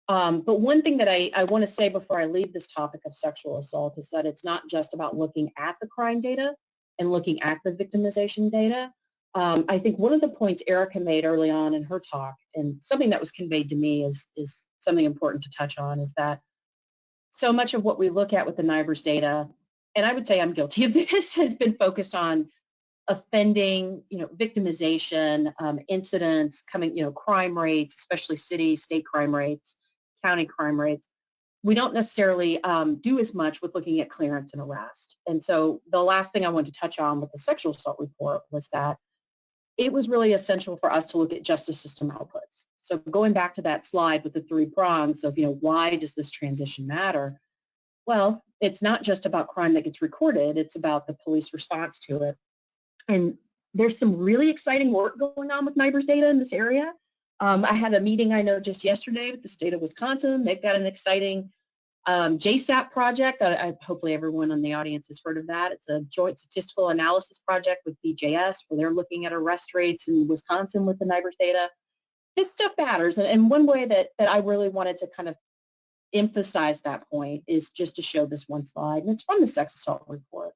But one thing that I want to say before I leave this topic of sexual assault is that it's not just about looking at the crime data and looking at the victimization data. I think one of the points Erica made early on in her talk, and something that was conveyed to me is something important to touch on, is that so much of what we look at with the NIBRS data, and I would say I'm guilty of this, has been focused on offending, victimization, incidents, crime rates, especially city, state crime rates, county crime rates. We don't necessarily do as much with looking at clearance and arrest. And so the last thing I wanted to touch on with the sexual assault report was that it was really essential for us to look at justice system outputs. So going back to that slide with the 3 prongs of, why does this transition matter? Well, it's not just about crime that gets recorded, it's about the police response to it. And there's some really exciting work going on with NIBRS data in this area. I had a meeting, I know, just yesterday with the state of Wisconsin. They've got an exciting JSAT project, hopefully everyone in the audience has heard of that. It's a joint statistical analysis project with BJS where they're looking at arrest rates in Wisconsin with the NIBRS data. This stuff matters, and one way that I really wanted to kind of emphasize that point is just to show this one slide, and it's from the sex assault report.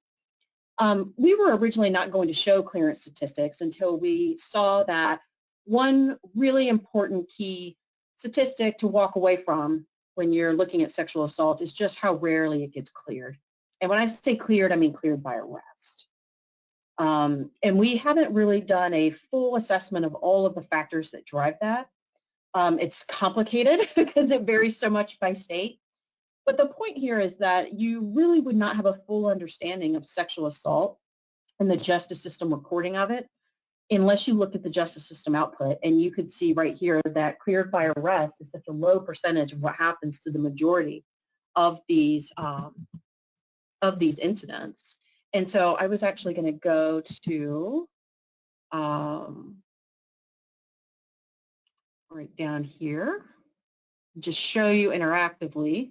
We were originally not going to show clearance statistics until we saw that one really important key statistic to walk away from when you're looking at sexual assault is just how rarely it gets cleared. And when I say cleared, I mean cleared by arrest. And we haven't really done a full assessment of all of the factors that drive that. It's complicated because it varies so much by state. But the point here is that you really would not have a full understanding of sexual assault and the justice system recording of it unless you looked at the justice system output, and you could see right here that cleared by arrest is such a low percentage of what happens to the majority of these incidents. And so I was actually going to go to right down here, just show you interactively.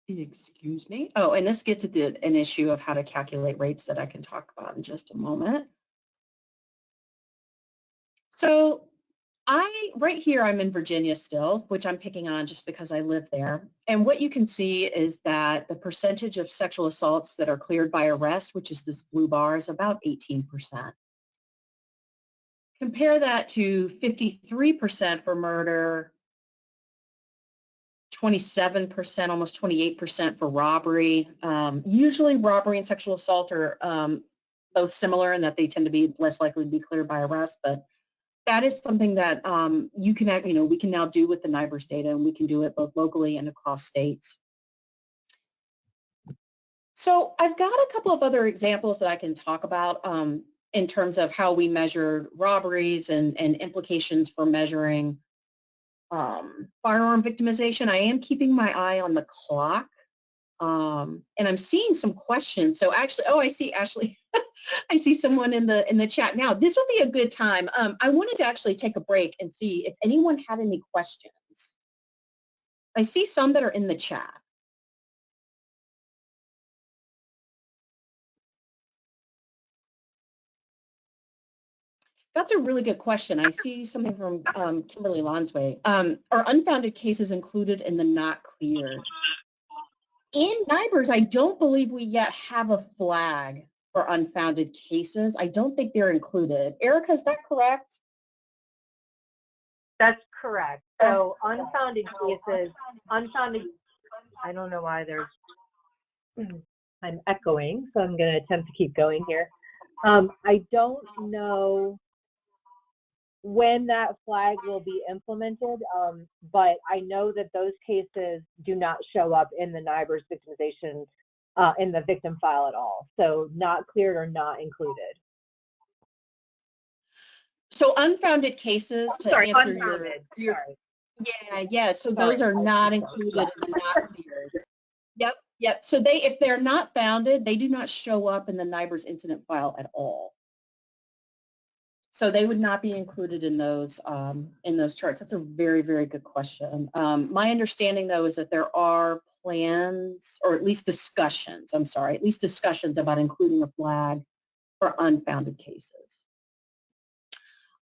Excuse me. Oh, and this gets at an issue of how to calculate rates that I can talk about in just a moment. So right here, I'm in Virginia still, which I'm picking on just because I live there. And what you can see is that the percentage of sexual assaults that are cleared by arrest, which is this blue bar, is about 18%. Compare that to 53% for murder, 27%, almost 28% for robbery. Usually robbery and sexual assault are both similar in that they tend to be less likely to be cleared by arrest, but that is something that we can now do with the NIBRS data, and we can do it both locally and across states. So I've got a couple of other examples that I can talk about in terms of how we measure robberies and implications for measuring firearm victimization. I am keeping my eye on the clock, and I'm seeing some questions. So actually, oh, I see Ashley. I see someone in the chat now. This would be a good time. I wanted to actually take a break and see if anyone had any questions. I see some that are in the chat. That's a really good question. I see something from Kimberly Lonsway. Are unfounded cases included in the not cleared? In NIBRS, I don't believe we yet have a flag for unfounded cases. I don't think they're included. Erica, is that correct? That's correct. So unfounded cases, I don't know why I'm echoing, so I'm going to attempt to keep going here. I don't know when that flag will be implemented, but I know that those cases do not show up in the NIBRS victimization, in the victim file at all. So not cleared or not included. So unfounded cases, to sorry, answer unfounded. your yeah. So those are not included in the not cleared. Yep. So if they're not founded, they do not show up in the NIBRS incident file at all. So they would not be included in those charts. That's a very, very good question. My understanding, though, is that there are plans, or at least discussions, about including a flag for unfounded cases.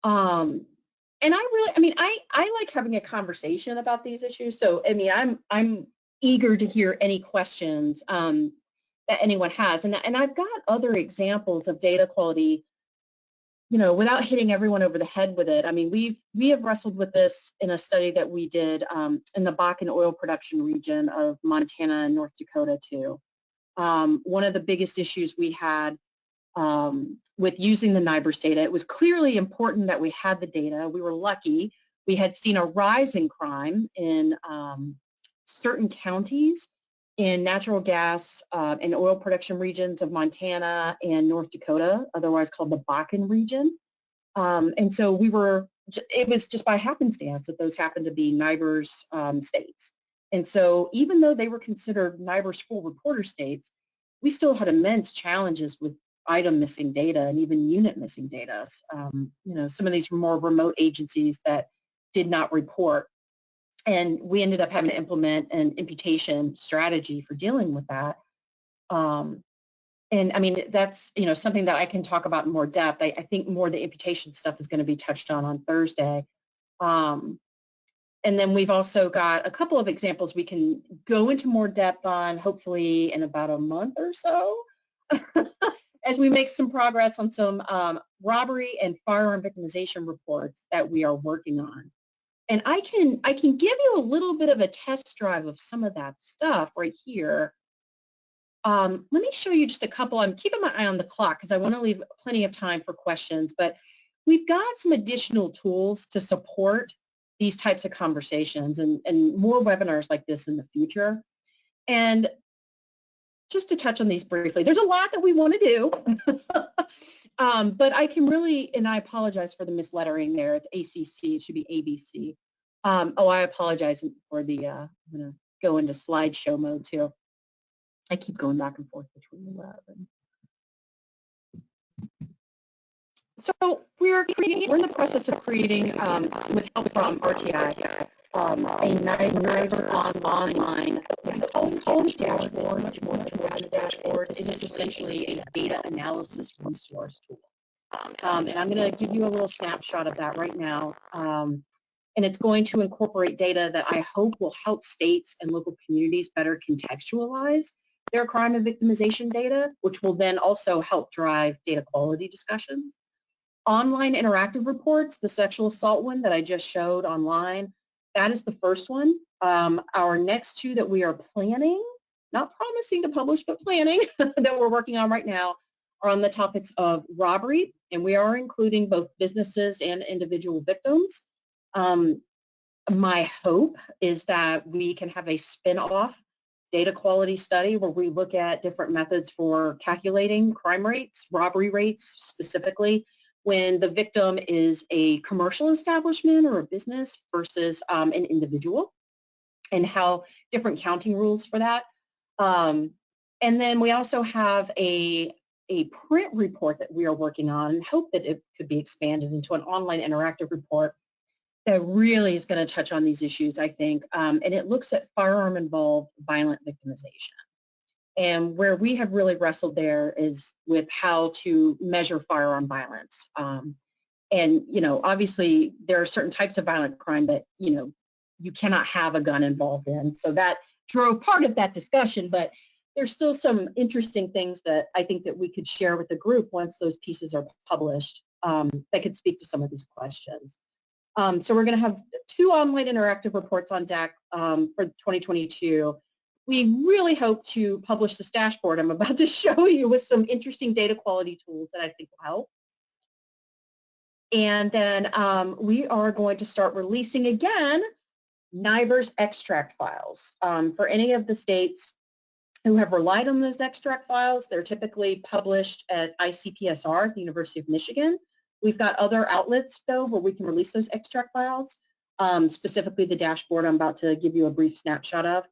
And I like having a conversation about these issues. So, I mean, I'm eager to hear any questions that anyone has. And I've got other examples of data quality, without hitting everyone over the head with it. I mean, we have wrestled with this in a study that we did in the Bakken oil production region of Montana and North Dakota too. One of the biggest issues we had with using the NIBRS data, it was clearly important that we had the data. We were lucky. We had seen a rise in crime in certain counties in natural gas and oil production regions of Montana and North Dakota, otherwise called the Bakken region. And so it was just by happenstance that those happened to be NIBRS states. And so even though they were considered NIBRS full reporter states, we still had immense challenges with item missing data and even unit missing data. Some of these more remote agencies that did not report And we ended up having to implement an imputation strategy for dealing with that. And I mean, that's, you know, something that I can talk about in more depth. I think more the imputation stuff is going to be touched on Thursday. And then we've also got a couple of examples we can go into more depth on, hopefully in about a month or so, as we make some progress on some robbery and firearm victimization reports that we are working on. And I can give you a little bit of a test drive of some of that stuff right here. Let me show you just a couple. I'm keeping my eye on the clock because I want to leave plenty of time for questions, but we've got some additional tools to support these types of conversations and more webinars like this in the future. And just to touch on these briefly, there's a lot that we want to do, but I can really, and I apologize for the mislettering there. It's ACC, it should be ABC. Oh, I apologize for the, I'm going to go into slideshow mode too. I keep going back and forth between the web. So we're in the process of creating, with help from RTI, a NIBRS online college dashboard, much more than a dashboard. It is essentially a data analysis resource tool. And I'm going to give you a little snapshot of that right now. And it's going to incorporate data that I hope will help states and local communities better contextualize their crime and victimization data, which will then also help drive data quality discussions. Online interactive reports, the sexual assault one that I just showed online, that is the first one. Our next two that we are planning, not promising to publish, but planning, that we're working on right now, are on the topics of robbery, and we are including both businesses and individual victims. My hope is that we can have a spin-off data quality study where we look at different methods for calculating crime rates, robbery rates specifically, when the victim is a commercial establishment or a business versus an individual, and how different counting rules for that. And then we also have a print report that we are working on, and hope that it could be expanded into an online interactive report that really is going to touch on these issues, I think. And it looks at firearm-involved violent victimization. And where we have really wrestled there is with how to measure firearm violence. And, you know, obviously there are certain types of violent crime that, you know, you cannot have a gun involved in. So that drove part of that discussion, but there's still some interesting things that I think that we could share with the group once those pieces are published that could speak to some of these questions. So we're going to have 2 online interactive reports on deck for 2022. We really hope to publish this dashboard I'm about to show you with some interesting data quality tools that I think will help. And then we are going to start releasing again NIBRS extract files. For any of the states who have relied on those extract files, they're typically published at ICPSR at the University of Michigan. We've got other outlets, though, where we can release those extract files, specifically the dashboard I'm about to give you a brief snapshot of.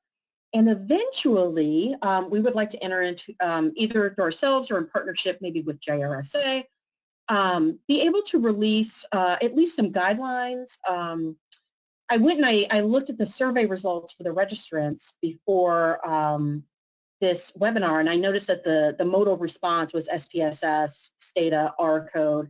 And eventually, we would like to enter into, either through ourselves or in partnership maybe with JRSA, be able to release at least some guidelines. I went and I looked at the survey results for the registrants before this webinar, and I noticed that the modal response was SPSS, STATA, R code.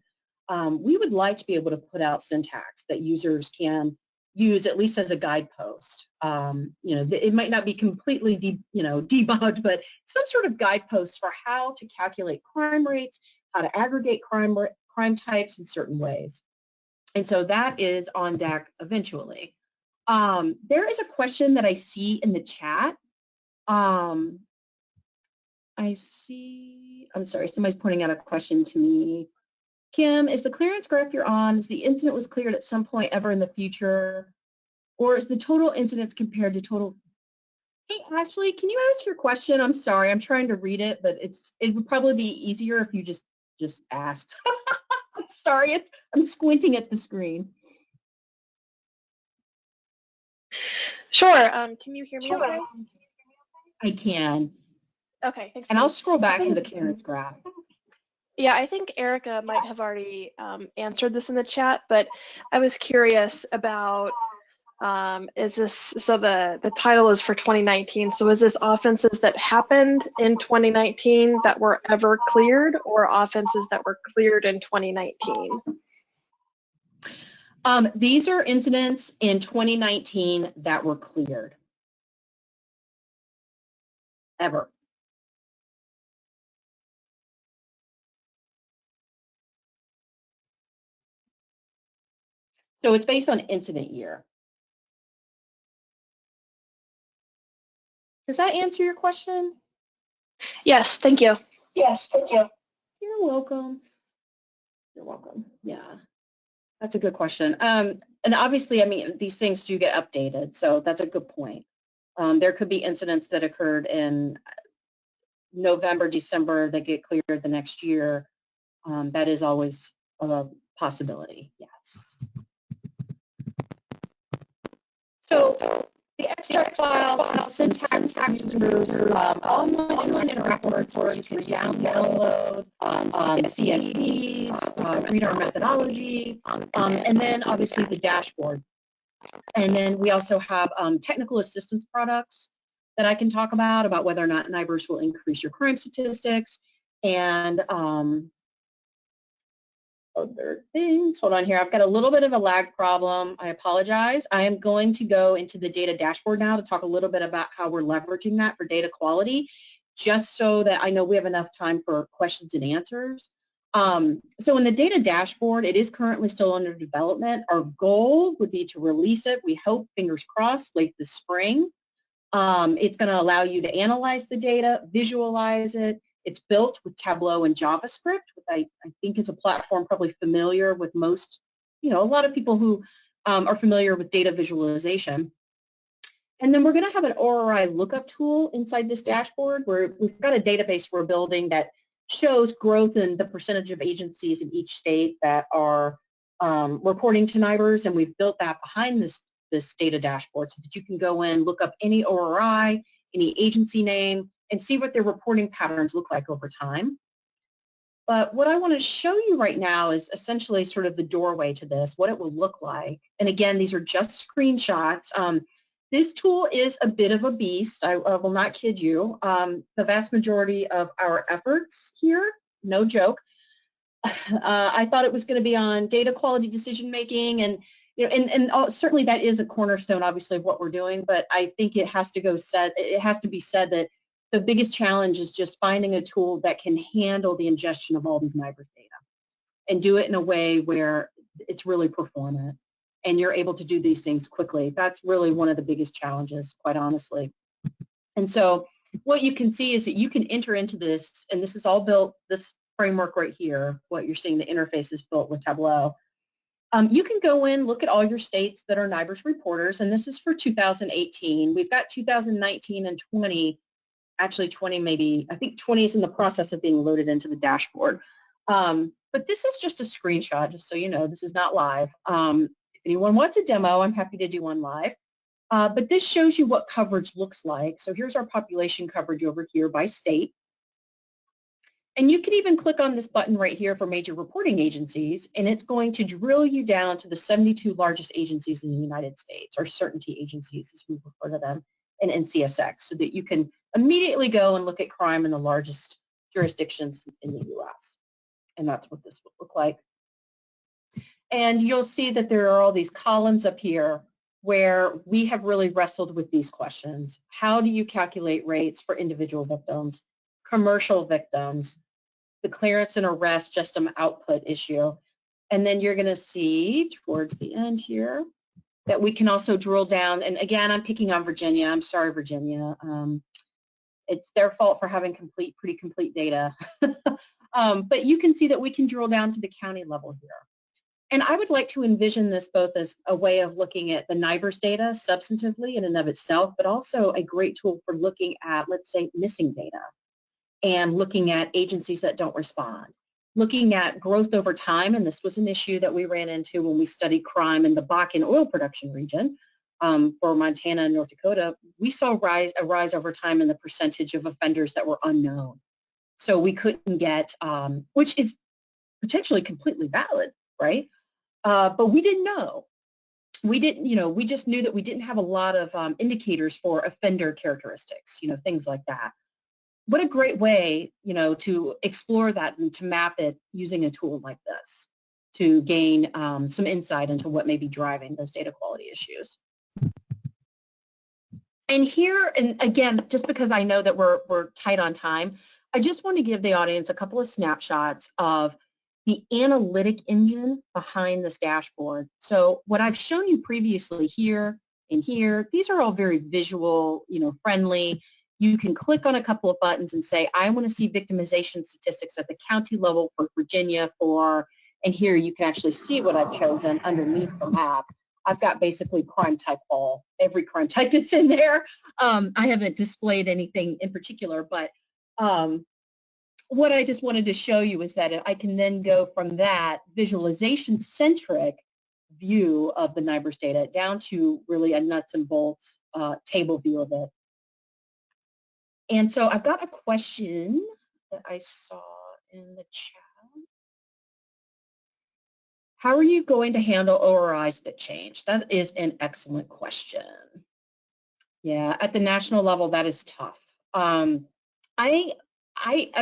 We would like to be able to put out syntax that users can use at least as a guidepost. You know, it might not be completely debugged, but some sort of guidepost for how to calculate crime rates, how to aggregate crime types in certain ways. And so that is on deck eventually. There is a question that I see in the chat. I see, I'm sorry, somebody's pointing out a question to me. Kim, is the clearance graph you're on, is the incident was cleared at some point ever in the future? Or is the total incidents compared to total? Hey, Ashley, can you ask your question? I'm sorry, I'm trying to read it, but it would probably be easier if you just asked. I'm sorry, I'm squinting at the screen. Sure. Can you hear me okay? I can. Okay, thanks. And I'll scroll back to the clearance graph. Yeah, I think Erica might have already answered this in the chat, but I was curious about Is this, so the title is for 2019, so is this offenses that happened in 2019 that were ever cleared, or offenses that were cleared in 2019? These are incidents in 2019 that were cleared. Ever. So it's based on incident year. Does that answer your question? Yes, thank you. Yes, thank you. You're welcome. You're welcome. Yeah, that's a good question. And obviously, I mean, these things do get updated, so that's a good point. There could be incidents that occurred in November, December that get cleared the next year. That is always a possibility, yes. So the extract files, syntax packagers, online interactive reports where you can download CSVs, read our methodology, and then obviously the dashboard. And then we also have technical assistance products that I can talk about whether or not NIBRS will increase your crime statistics, and other things. Hold on here. I've got a little bit of a lag problem. I apologize. I am going to go into the data dashboard now to talk a little bit about how we're leveraging that for data quality, just so that I know we have enough time for questions and answers. So in the data dashboard, it is currently still under development. Our goal would be to release it, we hope, fingers crossed, late this spring. It's going to allow you to analyze the data, visualize it. It's built with Tableau and JavaScript, which I think is a platform probably familiar with most, a lot of people who are familiar with data visualization. And then we're going to have an ORI lookup tool inside this dashboard where we've got a database we're building that shows growth in the percentage of agencies in each state that are reporting to NIBRS, and we've built that behind this data dashboard so that you can go in, look up any ORI, any agency name, and see what their reporting patterns look like over time. But what I want to show you right now is essentially sort of the doorway to this, what it will look like. And again, these are just screenshots. This tool is a bit of a beast. I will not kid you. The vast majority of our efforts here, no joke, I thought it was going to be on data quality decision making, and certainly that is a cornerstone, obviously, of what we're doing. But I think it has to be said that the biggest challenge is just finding a tool that can handle the ingestion of all these NIBRS data and do it in a way where it's really performant and you're able to do these things quickly. That's really one of the biggest challenges, quite honestly. And so what you can see is that you can enter into this, and this is all built, this framework right here, what you're seeing, the interface is built with Tableau. You can go in, look at all your states that are NIBRS reporters, and this is for 2018. We've got 2019 and 20, actually 20 maybe, I think 20 is in the process of being loaded into the dashboard. But this is just a screenshot, just so you know, this is not live. If anyone wants a demo, I'm happy to do one live. But this shows you what coverage looks like. So here's our population coverage over here by state. And you can even click on this button right here for major reporting agencies, and it's going to drill you down to the 72 largest agencies in the United States, or certainty agencies as we refer to them in NCSX, so that you can immediately go and look at crime in the largest jurisdictions in the US. And that's what this will look like. And you'll see that there are all these columns up here where we have really wrestled with these questions. How do you calculate rates for individual victims, commercial victims, the clearance and arrest just an output issue? And then you're going to see towards the end here that we can also drill down. And again, I'm picking on Virginia. I'm sorry, Virginia. It's their fault for having pretty complete data. But you can see that we can drill down to the county level here. And I would like to envision this both as a way of looking at the NIBRS data substantively in and of itself, but also a great tool for looking at, let's say, missing data and looking at agencies that don't respond, looking at growth over time. And this was an issue that we ran into when we studied crime in the Bakken oil production region for Montana and North Dakota. We saw a rise over time in the percentage of offenders that were unknown. So we couldn't get, which is potentially completely valid, right? But we didn't know. we didn't, you know, we just knew that we didn't have a lot of indicators for offender characteristics, you know, things like that. What a great way, you know, to explore that and to map it using a tool like this to gain some insight into what may be driving those data quality issues. And here, and again, just because I know that we're tight on time, I just want to give the audience a couple of snapshots of the analytic engine behind this dashboard. So what I've shown you previously here and here, these are all very visual, you know, friendly. You can click on a couple of buttons and say, I want to see victimization statistics at the county level for Virginia for, and here you can actually see what I've chosen underneath the map. I've got basically crime type all, every crime type is in there. I haven't displayed anything in particular, but what I just wanted to show you is that I can then go from that visualization-centric view of the NIBRS data down to really a nuts and bolts table view of it. And so I've got a question that I saw in the chat. How are you going to handle ORIs that change? That is an excellent question. Yeah, at the national level, that is tough. I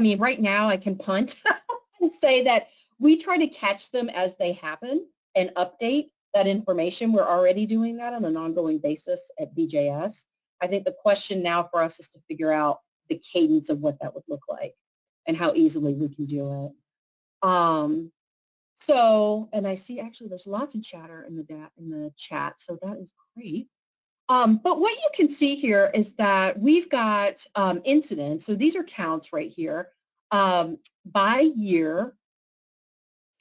mean, right now I can punt and say that we try to catch them as they happen and update that information. We're already doing that on an ongoing basis at BJS. I think the question now for us is to figure out the cadence of what that would look like and how easily we can do it. So, and I see actually there's lots of chatter in the chat, so that is great. But what you can see here is that we've got incidents. So these are counts right here by year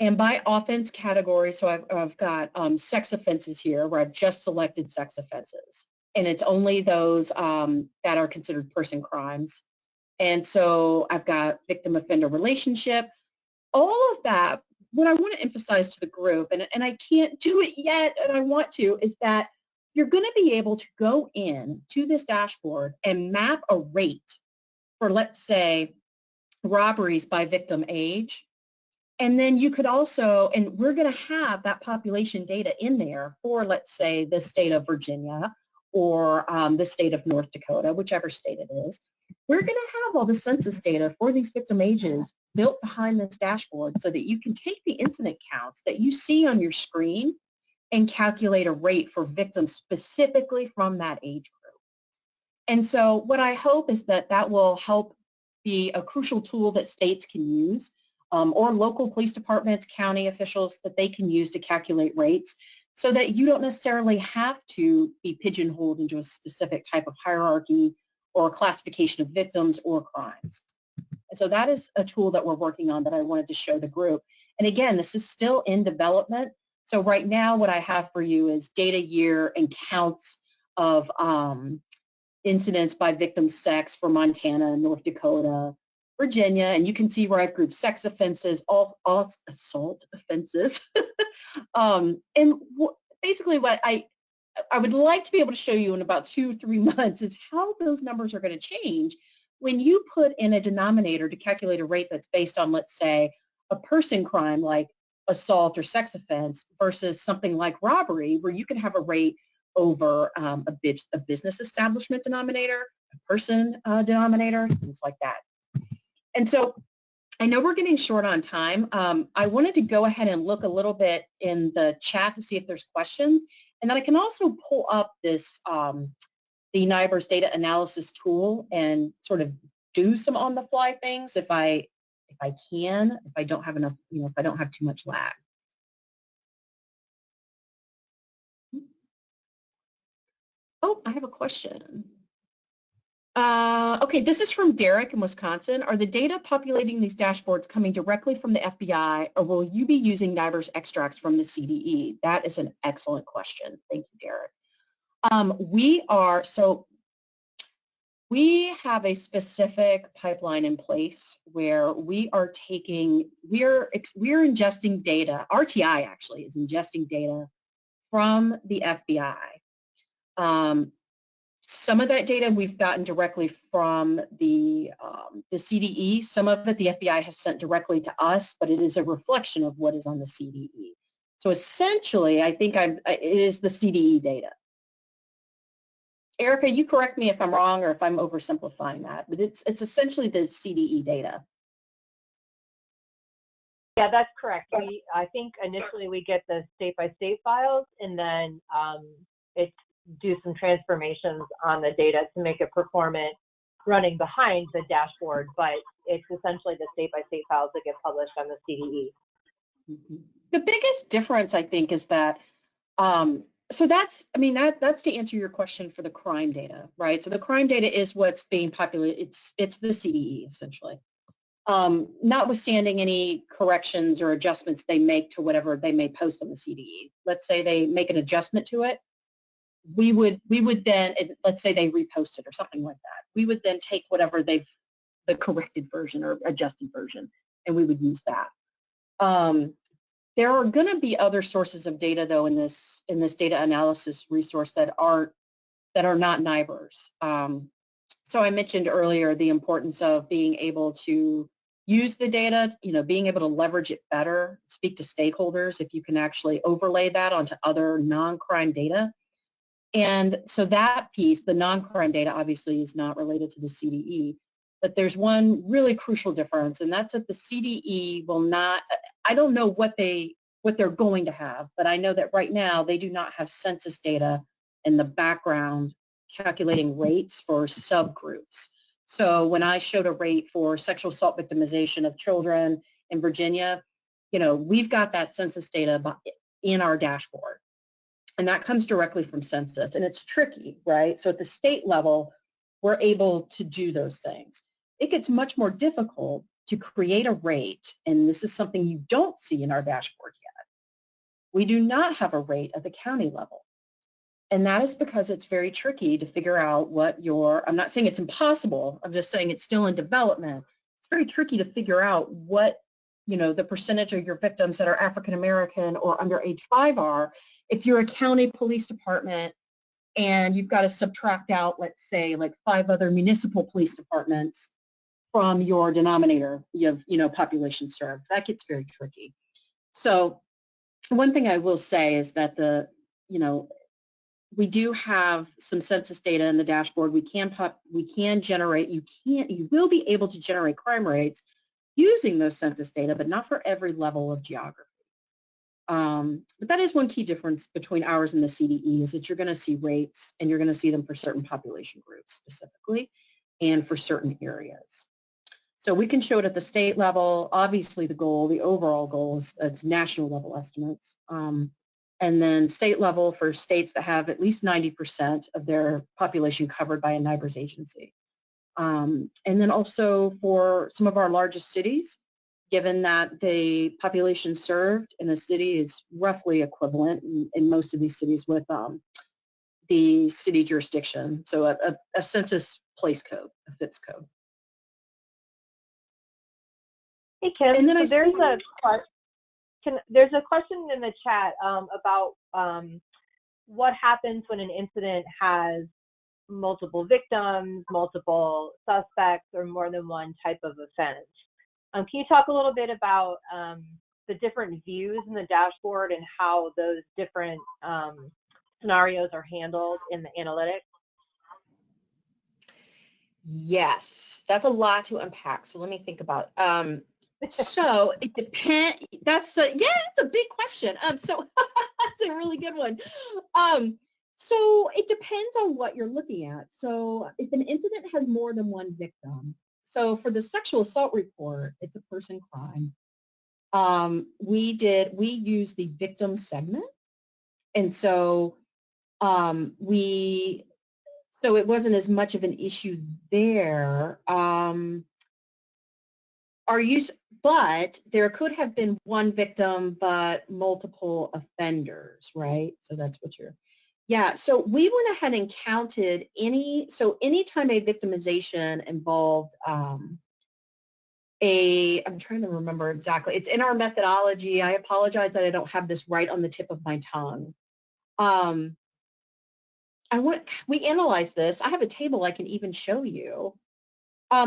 and by offense category. So I've got sex offenses here where I've just selected sex offenses. And it's only those that are considered person crimes. And so I've got victim offender relationship. All of that, what I want to emphasize to the group, and I can't do it yet, and I want to, is that you're going to be able to go in to this dashboard and map a rate for, let's say, robberies by victim age. And then you could also, and we're going to have that population data in there for, let's say, the state of Virginia or the state of North Dakota, whichever state it is. We're going to have all the census data for these victim ages built behind this dashboard so that you can take the incident counts that you see on your screen and calculate a rate for victims specifically from that age group. And so what I hope is that that will help be a crucial tool that states can use or local police departments, county officials, that they can use to calculate rates so that you don't necessarily have to be pigeonholed into a specific type of hierarchy or classification of victims or crimes. And so that is a tool that we're working on that I wanted to show the group. And again, this is still in development. So right now what I have for you is data year and counts of incidents by victim sex for Montana, North Dakota, Virginia, and you can see where I've grouped sex offenses, all assault offenses. Basically what I would like to be able to show you in about 2-3 months is how those numbers are going to change when you put in a denominator to calculate a rate that's based on, let's say, a person crime like assault or sex offense versus something like robbery, where you can have a rate over a business establishment denominator, a person denominator, things like that. And so I know we're getting short on time. I wanted to go ahead and look a little bit in the chat to see if there's questions. And then I can also pull up this, the NIBRS data analysis tool and sort of do some on the fly things if I can, if I don't have enough, you know, if I don't have too much lag. Oh, I have a question. Okay, this is from Derek in Wisconsin. Are the data populating these dashboards coming directly from the FBI, or will you be using NIBRS extracts from the CDE? That is an excellent question. Thank you, Derek. We have a specific pipeline in place where we are taking, we're ingesting data. RTI actually is ingesting data from the FBI. Some of that data we've gotten directly from the CDE. Some of it the FBI has sent directly to us, but it is a reflection of what is on the CDE. So essentially, I think it is the CDE data. Erica, you correct me if I'm wrong or if I'm oversimplifying that, but it's essentially the CDE data. Yeah, that's correct. I think initially we get the state-by-state files, and then it do some transformations on the data to make it performant running behind the dashboard, but it's essentially the state-by-state files that get published on the CDE. Mm-hmm. The biggest difference, I think, is that, so that's to answer your question for the crime data, right? So the crime data is what's being populated. It's the CDE, essentially. Notwithstanding any corrections or adjustments they make to whatever they may post on the CDE. Let's say they make an adjustment to it. We would then, let's say they repost it or something like that. We would then take whatever the corrected version or adjusted version, and we would use that. There are going to be other sources of data, though, in this data analysis resource that are not NIBRS. So I mentioned earlier the importance of being able to use the data, being able to leverage it better, speak to stakeholders if you can actually overlay that onto other non-crime data. And so that piece, the non-crime data, obviously is not related to the CDE, but there's one really crucial difference, and that's that the CDE will not, I don't know what they're going to have, but I know that right now they do not have census data in the background calculating rates for subgroups. So when I showed a rate for sexual assault victimization of children in Virginia, we've got that census data in our dashboard. And that comes directly from census, and it's tricky, right? So at the state level, we're able to do those things. It gets much more difficult to create a rate, and this is something you don't see in our dashboard yet. We do not have a rate at the county level. And that is because it's very tricky to figure out what I'm not saying it's impossible, I'm just saying it's still in development. It's very tricky to figure out what, the percentage of your victims that are African American or under age 5 are. If you're a county police department and you've got to subtract out, let's say, like 5 other municipal police departments from your denominator of, population served, that gets very tricky. So one thing I will say is that we do have some census data in the dashboard. We can generate, you will be able to generate crime rates using those census data, but not for every level of geography. But that is one key difference between ours and the CDE, is that you're going to see rates, and you're going to see them for certain population groups specifically and for certain areas. So we can show it at the state level. Obviously, the overall goal is national level estimates. And then state level for states that have at least 90% of their population covered by a NIBRS agency. And then also for some of our largest cities, given that the population served in a city is roughly equivalent in most of these cities with the city jurisdiction. So a census place code, a FIPS code. Hey, Kim, and then so there's a question in the chat about what happens when an incident has multiple victims, multiple suspects, or more than one type of offense. Can you talk a little bit about the different views in the dashboard and how those different scenarios are handled in the analytics? Yes, that's a lot to unpack. So let me think about it. So it depends. It's a big question. So that's a really good one. So it depends on what you're looking at. So if an incident has more than one victim, so for the sexual assault report, it's a person crime. We use the victim segment, and so so it wasn't as much of an issue there. But there could have been one victim, but multiple offenders, right? So that's what so we went ahead and counted anytime a victimization involved I'm trying to remember exactly. It's in our methodology. I apologize that I don't have this right on the tip of my tongue. We analyzed this. I have a table I can even show you.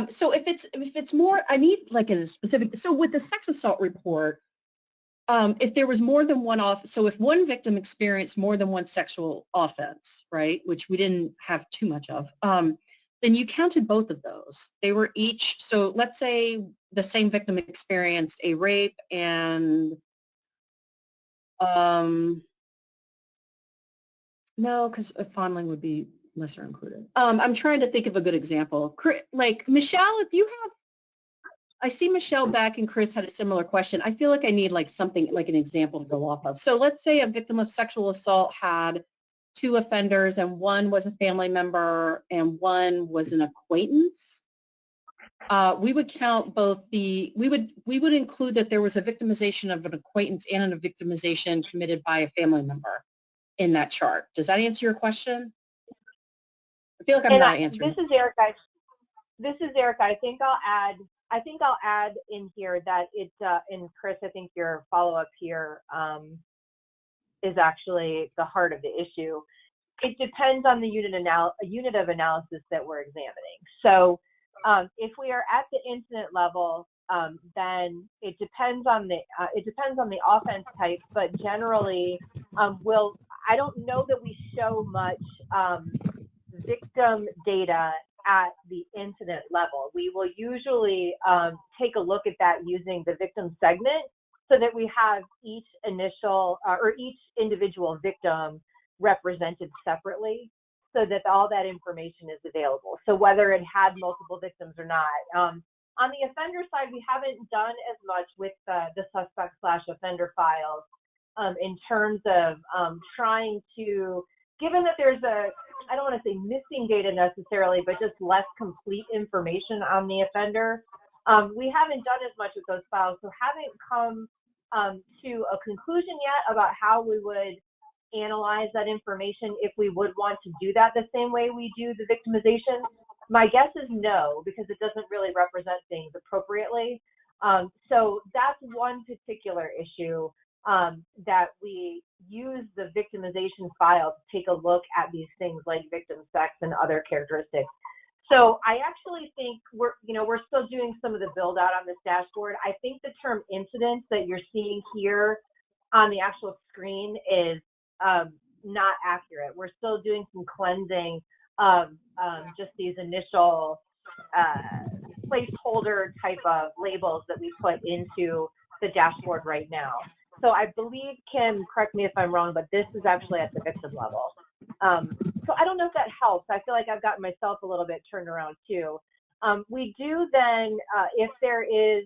So if it's more, I need like a specific, so with the sex assault report, if there was more than one so if one victim experienced more than one sexual offense, right, which we didn't have too much of, then you counted both of those. They were each, so let's say the same victim experienced a rape and, no, because fondling would be lesser included. I'm trying to think of a good example. Like, Michelle, if you have, I see Michelle back and Chris had a similar question. I feel like I need like something, like an example to go off of. So let's say a victim of sexual assault had 2 offenders and one was a family member and one was an acquaintance. We would count both we would include that there was a victimization of an acquaintance and a victimization committed by a family member in that chart. Does that answer your question? I feel like I'm not answering. This is Erica. I think I'll add in here that it's and Chris, I think your follow-up here is actually the heart of the issue. It depends on the unit of analysis that we're examining. So if we are at the incident level, then it depends on the offense type, but generally I don't know that we show much victim data at the incident level. We will usually take a look at that using the victim segment so that we have each initial or each individual victim represented separately so that all that information is available. So whether it had multiple victims or not. On the offender side, we haven't done as much with the suspect/offender files in terms of trying to, given that there's I don't want to say missing data necessarily, but just less complete information on the offender. We haven't done as much with those files, so haven't come to a conclusion yet about how we would analyze that information if we would want to do that the same way we do the victimization. My guess is no, because it doesn't really represent things appropriately. So that's one particular issue that we use the victimization file to take a look at these things like victim sex and other characteristics. So I actually think we're still doing some of the build out on this dashboard. I think the term incidents that you're seeing here on the actual screen is not accurate. We're still doing some cleansing of just these initial placeholder type of labels that we put into the dashboard right now. So I believe, Kim, correct me if I'm wrong, but this is actually at the victim level. So I don't know if that helps. I feel like I've gotten myself a little bit turned around too. We do then, if there is,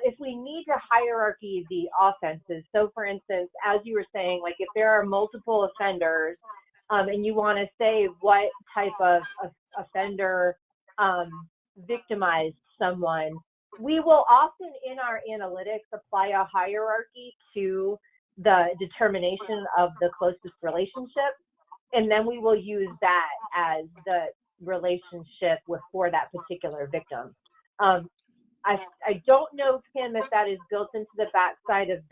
if we need to hierarchy the offenses. So for instance, as you were saying, like if there are multiple offenders and you want to say what type of offender victimized someone, we will often in our analytics apply a hierarchy to the determination of the closest relationship. And then we will use that as the relationship for that particular victim. I don't know, Kim, if that is built into the backside of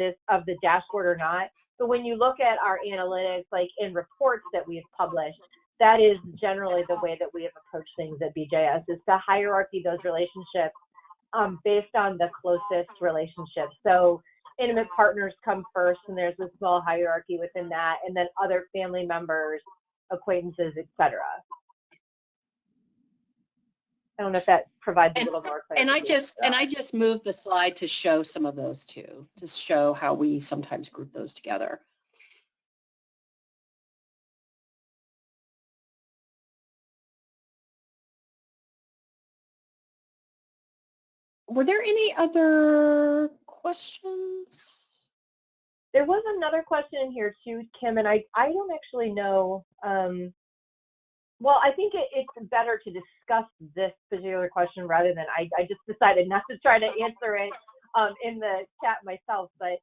the dashboard or not. But when you look at our analytics, like in reports that we have published, that is generally the way that we have approached things at BJS, is to hierarchy those relationships based on the closest relationship. So intimate partners come first, and there's a small hierarchy within that, and then other family members, acquaintances, etc. I don't know if that provides a little more clarity. And I just moved the slide to show some of those too, to show how we sometimes group those together. Were there any other questions? There was another question in here too, Kim, and I don't actually know. Well, I think it's better to discuss this particular question rather than I just decided not to try to answer it in the chat myself. But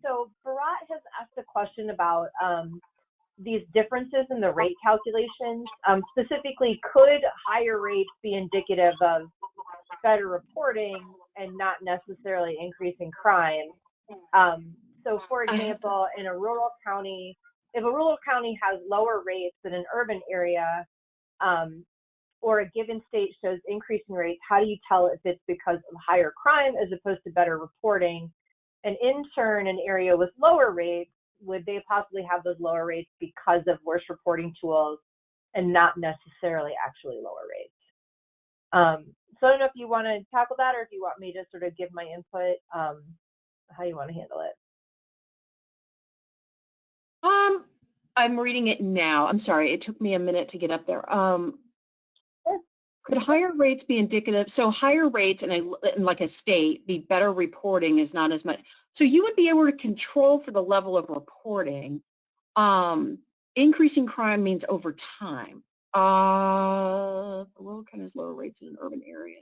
so Bharat has asked a question about these differences in the rate calculations. Specifically, could higher rates be indicative of better reporting and not necessarily increasing crime? So for example, in a rural county, if a rural county has lower rates than an urban area, or a given state shows increasing rates, how do you tell if it's because of higher crime as opposed to better reporting? in turn, an area with lower rates, would they possibly have those lower rates because of worse reporting tools and not necessarily actually lower rates? So I don't know if you want to tackle that, or if you want me to sort of give my input, how you want to handle it. I'm reading it now. I'm sorry, it took me a minute to get up there. Sure. Could higher rates be indicative? So higher rates in like a state, the better reporting is not as much. So you would be able to control for the level of reporting. Increasing crime means over time. The lower kind is lower rates in an urban area,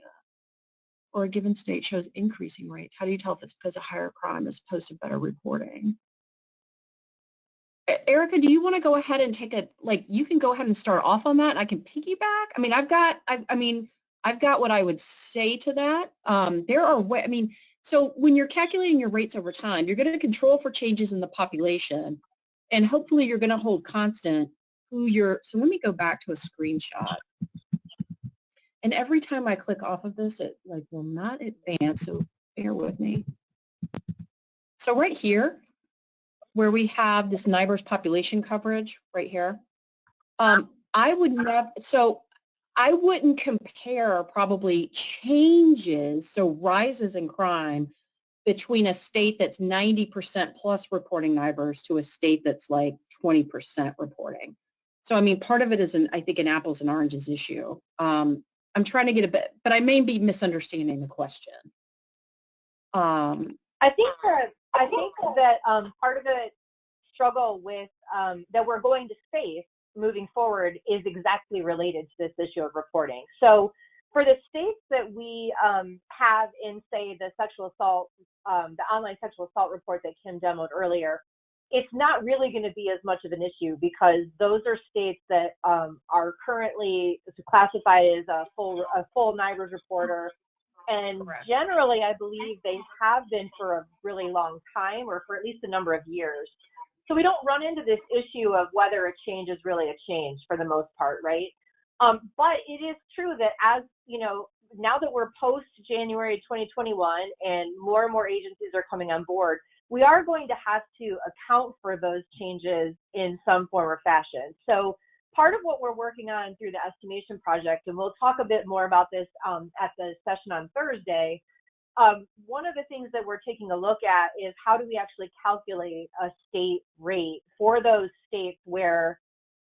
or a given state shows increasing rates. How do you tell if it's because of higher crime as opposed to better reporting? Erica, do you want to go ahead and take a, like, you can go ahead and start off on that and I can piggyback? I mean, I've got what I would say to that. There are, so when you're calculating your rates over time, you're going to control for changes in the population, and hopefully you're going to hold constant who you're, so let me go back to a screenshot. And every time I click off of this, it like will not advance, so bear with me. So right here, where we have this NIBRS population coverage right here, I wouldn't compare probably changes, so rises in crime, between a state that's 90% plus reporting NIBRS to a state that's like 20% reporting. So I mean, part of it is I think an apples and oranges issue. I'm trying to get a bit, but I may be misunderstanding the question. I think that part of the struggle with that we're going to face moving forward is exactly related to this issue of reporting. So for the states that we have in, say, the sexual assault, the online sexual assault report that Kim demoed earlier, it's not really going to be as much of an issue because those are states that are currently classified as a full NIBRS reporter. And generally, I believe they have been for a really long time, or for at least a number of years. So we don't run into this issue of whether a change is really a change for the most part, right? But it is true that, as you know, now that we're post January 2021 and more agencies are coming on board, we are going to have to account for those changes in some form or fashion. So part of what we're working on through the estimation project, and we'll talk a bit more about this at the session on Thursday, one of the things that we're taking a look at is how do we actually calculate a state rate for those states where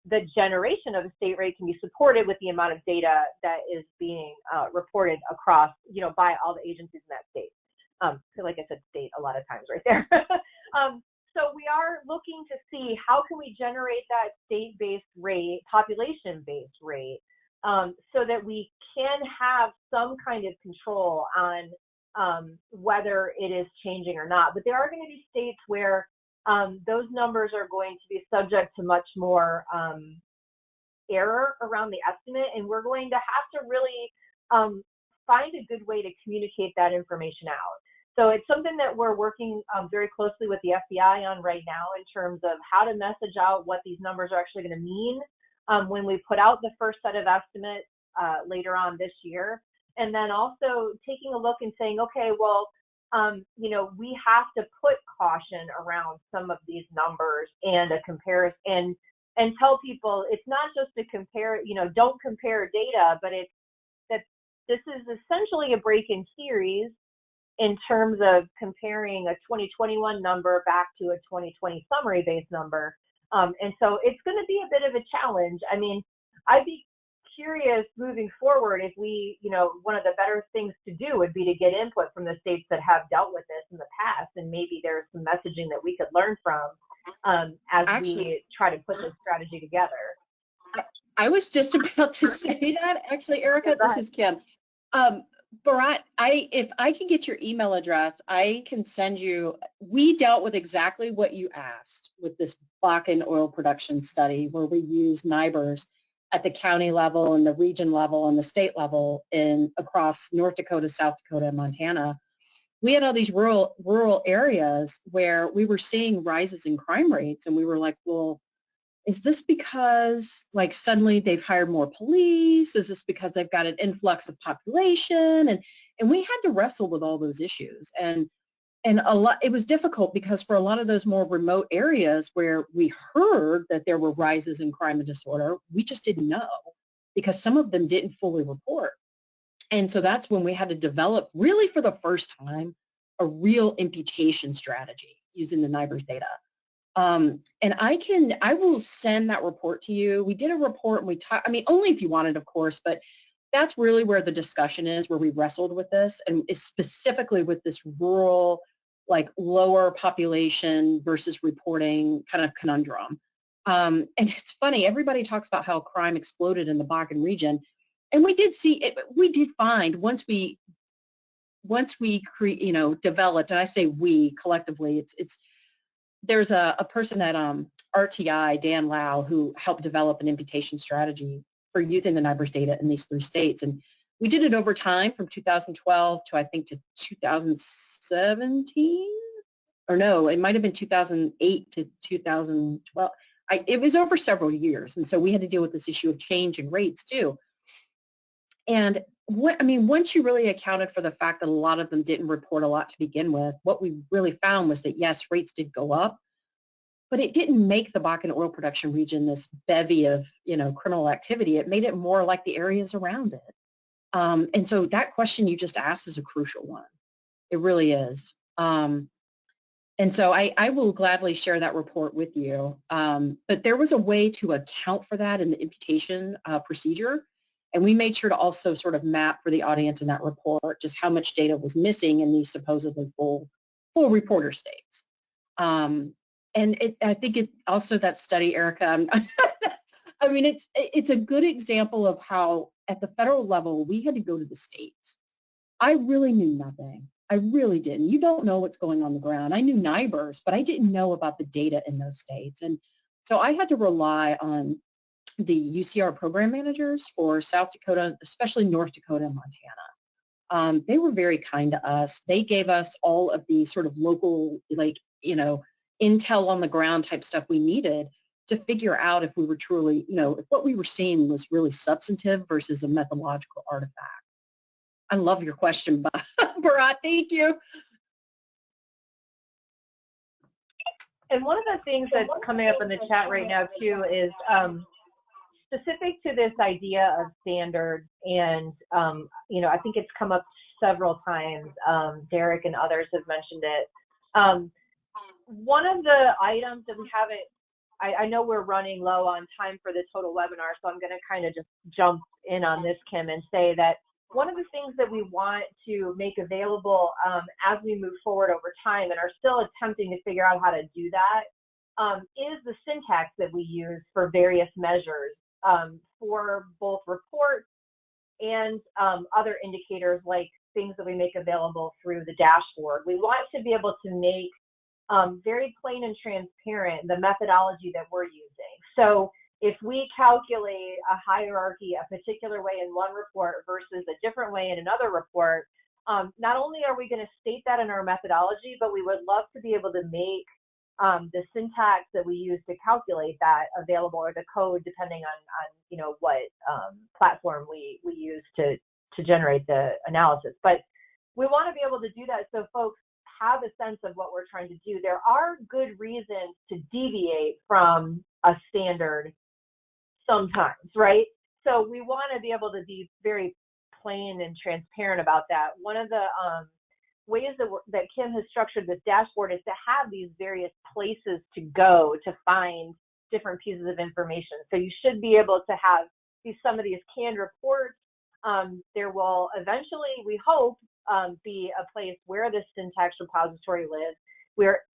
the generation of a state rate can be supported with the amount of data that is being reported across, by all the agencies in that state. So like I said, state a lot of times right there. So we are looking to see how can we generate that state-based rate, population-based rate, so that we can have some kind of control on whether it is changing or not. But there are going to be states where those numbers are going to be subject to much more error around the estimate, and we're going to have to really find a good way to communicate that information out. So it's something that we're working very closely with the FBI on right now in terms of how to message out what these numbers are actually going to mean when we put out the first set of estimates later on this year. And then also taking a look and saying, okay, well, we have to put caution around some of these numbers and a comparison and tell people it's not just to compare, don't compare data, but it's that this is essentially a break-in series in terms of comparing a 2021 number back to a 2020 summary-based number. And so it's going to be a bit of a challenge. I mean, I'd be curious moving forward if we, one of the better things to do would be to get input from the states that have dealt with this in the past, and maybe there's some messaging that we could learn from as we try to put this strategy together. I was just about to say that, actually, Erica. This is Kim. Barat, if I can get your email address, I can send you. We dealt with exactly what you asked with this Bakken oil production study, where we use NIBRS at the county level and the region level and the state level across North Dakota, South Dakota, and Montana. We had all these rural areas where we were seeing rises in crime rates, and we were like, well, is this because like suddenly they've hired more police? Is this because they've got an influx of population? And we had to wrestle with all those issues. And it was difficult because for a lot of those more remote areas where we heard that there were rises in crime and disorder, we just didn't know because some of them didn't fully report. And so that's when we had to develop, really for the first time, a real imputation strategy using the NIBRS data. And I will send that report to you. We did a report and we talked, I mean, only if you want it, of course, but that's really where the discussion is, where we wrestled with this, and is specifically with this rural, like lower population versus reporting kind of conundrum. And it's funny, everybody talks about how crime exploded in the Bakken region, and we did see it. We did find once we developed, and I say we collectively, there's a person at RTI, Dan Lau, who helped develop an imputation strategy for using the NIBRS data in these 3 states. And we did it over time from 2012 to, I think, to 2017, or no, it might have been 2008 to 2012. It was over several years. And so we had to deal with this issue of change in rates too. And once you really accounted for the fact that a lot of them didn't report a lot to begin with, what we really found was that yes, rates did go up, but it didn't make the Bakken oil production region this bevy of, criminal activity. It made it more like the areas around it. And so that question you just asked is a crucial one. It really is. And so I will gladly share that report with you. But there was a way to account for that in the imputation procedure. And we made sure to also sort of map for the audience in that report just how much data was missing in these supposedly full reporter states. And I think it also, that study, Erica, I mean, it's a good example of how at the federal level, we had to go to the states. I really knew nothing. I really didn't. You don't know what's going on the ground. I knew NIBRS, but I didn't know about the data in those states. And so I had to rely on the UCR program managers for South Dakota, especially North Dakota and Montana. They were very kind to us. They gave us all of the sort of local, intel on the ground type stuff we needed to figure out if we were truly, if what we were seeing was really substantive versus a methodological artifact. I love your question, Bharat. Thank you. And one of the things that's coming up in the chat right now too is specific to this idea of standards, and I think it's come up several times. Derek and others have mentioned it. One of the items that we haven't, I know we're running low on time for the total webinar, so I'm going to kind of just jump in on this, Kim, and say that one of the things that we want to make available as we move forward over time and are still attempting to figure out how to do that is the syntax that we use for various measures for both reports and other indicators, like things that we make available through the dashboard. We want to be able to make very plain and transparent the methodology that we're using. So if we calculate a hierarchy a particular way in one report versus a different way in another report, not only are we going to state that in our methodology, but we would love to be able to make the syntax that we use to calculate that available, or the code, depending on what platform we use to generate the analysis. But we want to be able to do that so folks have a sense of what we're trying to do. There are good reasons to deviate from a standard sometimes, right? So we want to be able to be very plain and transparent about that. One of the ways that Kim has structured this dashboard is to have these various places to go to find different pieces of information. So you should be able to have some of these canned reports. There will eventually, we hope, be a place where this syntax repository lives.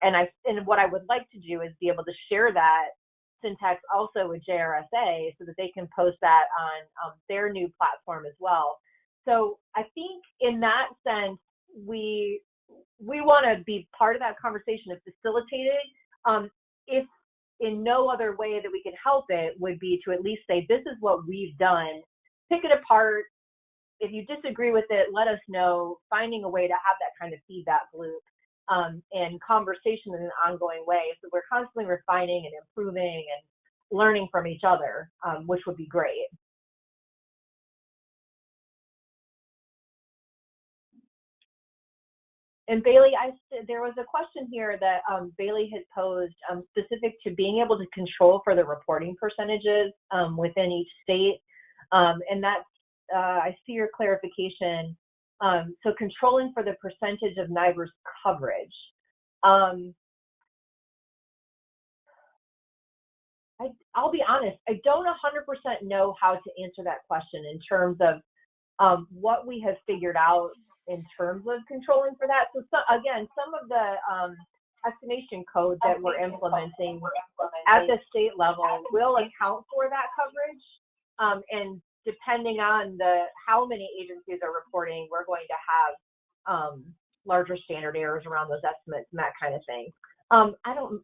And what I would like to do is be able to share that syntax also with JRSA so that they can post that on their new platform as well. So I think in that sense, we want to be part of that conversation and facilitate it. If in no other way that we can help it would be to at least say, this is what we've done, pick it apart. If you disagree with it, let us know, finding a way to have that kind of feedback loop and conversation in an ongoing way. So we're constantly refining and improving and learning from each other, which would be great. And Bailey, there was a question here that Bailey had posed specific to being able to control for the reporting percentages within each state. And that's, I see your clarification. So controlling for the percentage of NIBRS coverage. I'll be honest, I don't 100% know how to answer that question in terms of what we have figured out in terms of controlling for that. So again, some of the estimation code that we're implementing at the state level will account for that coverage. And depending on how many agencies are reporting, we're going to have larger standard errors around those estimates and that kind of thing. I don't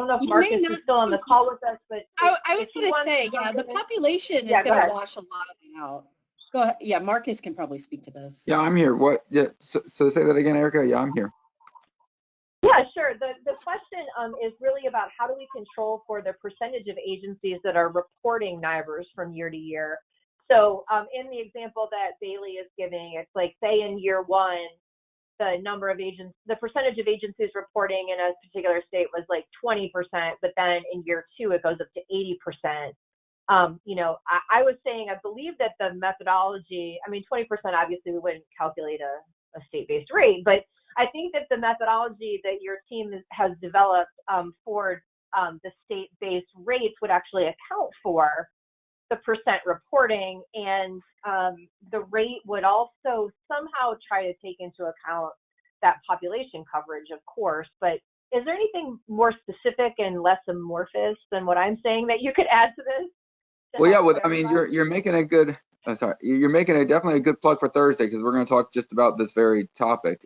know if Marcus is still on the call with us, but I was going to say, yeah, the population is going to wash a lot of it out. Go ahead. Yeah, Marcus can probably speak to this. Yeah, I'm here. What? Yeah. So say that again, Erica. Yeah, I'm here. Yeah, sure. The question is really about how do we control for the percentage of agencies that are reporting NIBRS from year to year. So in the example that Bailey is giving, it's like, say in year one, the percentage of agencies reporting in a particular state was like 20%, but then in year two, it goes up to 80%. You know, I was saying, I believe that the methodology, I mean, 20%, obviously we wouldn't calculate a state-based rate, but I think that the methodology that your team has developed for the state-based rates would actually account for the percent reporting, and the rate would also somehow try to take into account that population coverage, of course. But is there anything more specific and less amorphous than what I'm saying that you could add to this? Well, yeah. I mean, you're making a good. You're making definitely a good plug for Thursday, because we're going to talk just about this very topic.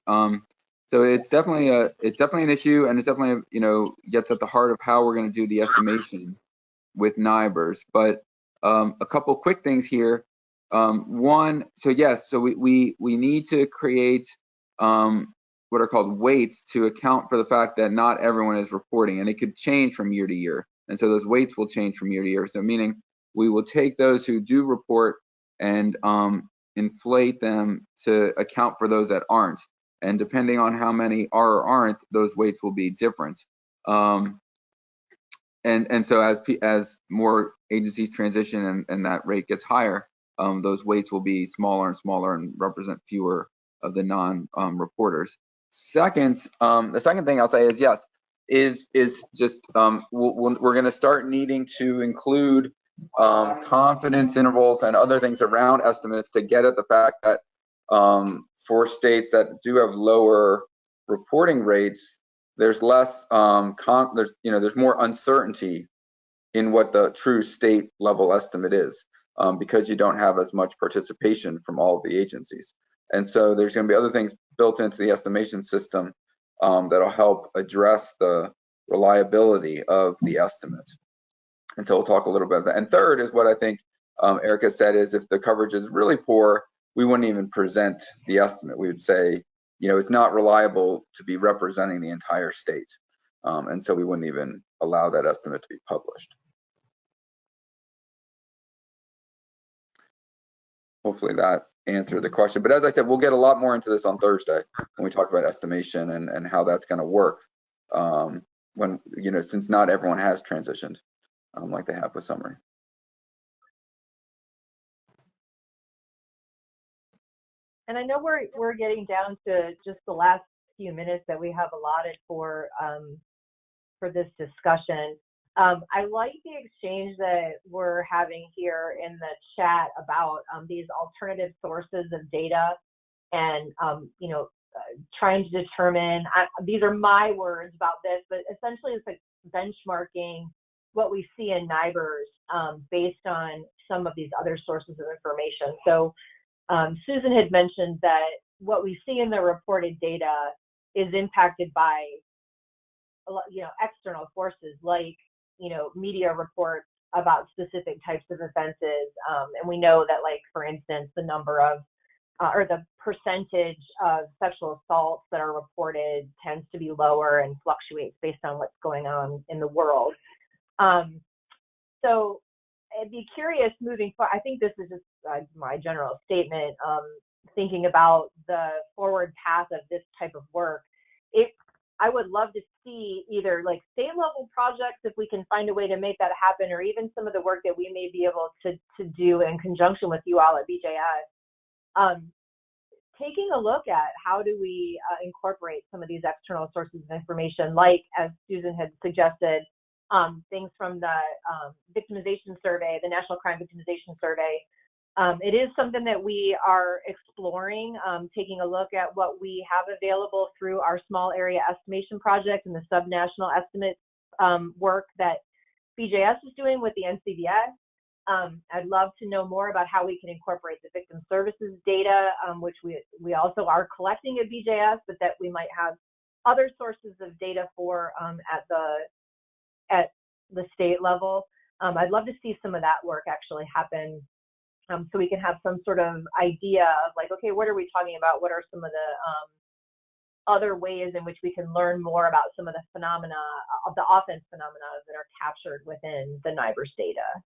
So it's definitely an issue, and it's definitely, you know, gets at the heart of how we're going to do the estimation with NIBRS. But a couple quick things here. One, so yes, so we need to create what are called weights to account for the fact that not everyone is reporting, and it could change from year to year. And so those weights will change from year to year. So meaning we will take those who do report and inflate them to account for those that aren't. And depending on how many are or aren't, those weights will be different. And so as more agencies transition and that rate gets higher, those weights will be smaller and smaller and represent fewer of the non-reporters. Second, the second thing I'll say is yes, is just we're going to start needing to include confidence intervals and other things around estimates to get at the fact that for states that do have lower reporting rates, there's less there's more uncertainty in what the true state level estimate is, because you don't have as much participation from all of the agencies. And so there's going to be other things built into the estimation system that'll help address the reliability of the estimate. And so we'll talk a little bit about that. And third is what I think Erica said, is if the coverage is really poor, we wouldn't even present the estimate. We would say, you know, it's not reliable to be representing the entire state. And so we wouldn't even allow that estimate to be published. Hopefully that answered the question. But as I said, we'll get a lot more into this on Thursday when we talk about estimation and how that's going to work when, you know, since not everyone has transitioned like they have with summary. And I know we're getting down to just the last few minutes that we have allotted for this discussion. I like the exchange that we're having here in the chat about these alternative sources of data and you know, trying to determine, these are my words about this, but essentially it's like benchmarking what we see in NIBRS based on some of these other sources of information. So Susan had mentioned that what we see in the reported data is impacted by, you know, external forces like, you know, media reports about specific types of offenses. And we know that, like, for instance, the number of or the percentage of sexual assaults that are reported tends to be lower and fluctuates based on what's going on in the world. So I'd be curious moving forward. I think this is just my general statement. thinking about the forward path of this type of work. I would love to see either like state level projects, if we can find a way to make that happen, or even some of the work that we may be able to do in conjunction with you all at BJS. Taking a look at how do we incorporate some of these external sources of information, like as Susan had suggested, things from the victimization survey, the National Crime Victimization Survey. It is something that we are exploring, taking a look at what we have available through our small area estimation project and the subnational estimate work that BJS is doing with the NCBS. I'd love to know more about how we can incorporate the victim services data, which we also are collecting at BJS, but that we might have other sources of data for at the state level. I'd love to see some of that work actually happen, so we can have some sort of idea of like, okay, what are we talking about? What are some of the other ways in which we can learn more about some of the phenomena of the offense phenomena that are captured within the NIBRS data.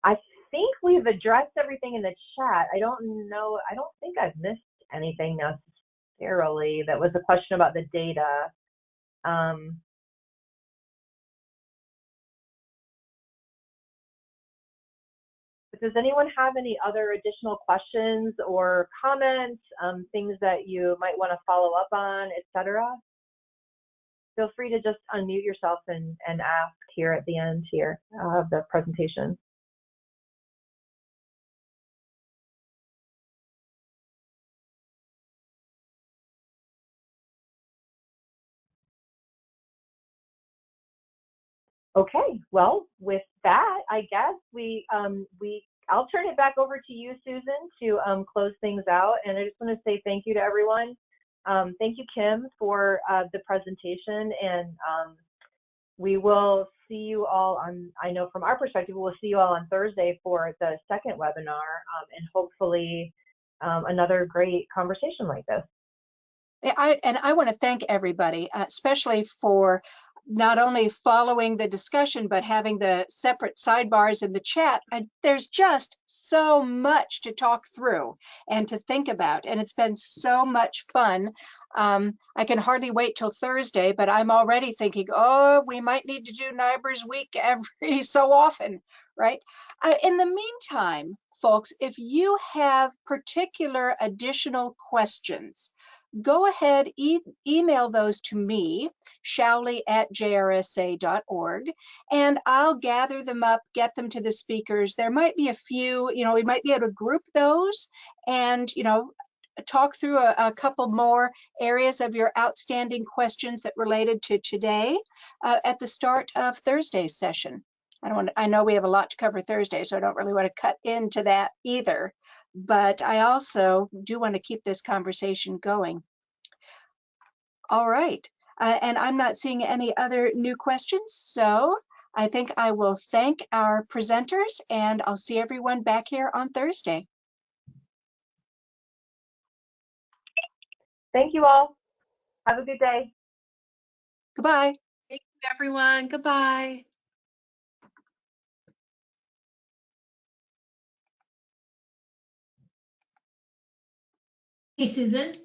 I think we've addressed everything in the chat. I don't think I've missed anything necessarily that was a question about the data. Does anyone have any other additional questions or comments, things that you might want to follow up on, etc.? Feel free to just unmute yourself and ask here at the end here of the presentation. Okay, well, with that, I guess I'll turn it back over to you, Susan, to close things out. And I just want to say thank you to everyone. Thank you, Kim, for the presentation. And we will see you all I know from our perspective, we'll see you all on Thursday for the second webinar, and hopefully another great conversation like this. I want to thank everybody, especially for not only following the discussion, but having the separate sidebars in the chat. There's just so much to talk through and to think about, and it's been so much fun. I can hardly wait till Thursday, but I'm already thinking, oh, we might need to do NIBRS week every so often, right? In the meantime, folks, if you have particular additional questions, go ahead, email those to me, showley@jrsa.org, and I'll gather them up, get them to the speakers. There might be a few, we might be able to group those and, talk through a couple more areas of your outstanding questions that related to today at the start of Thursday's session. I know we have a lot to cover Thursday, so I don't really want to cut into that either, but I also do want to keep this conversation going. All right, and I'm not seeing any other new questions, so I think I will thank our presenters, and I'll see everyone back here on Thursday. Thank you all. Have a good day. Goodbye. Thank you, everyone. Goodbye. Hey, Susan.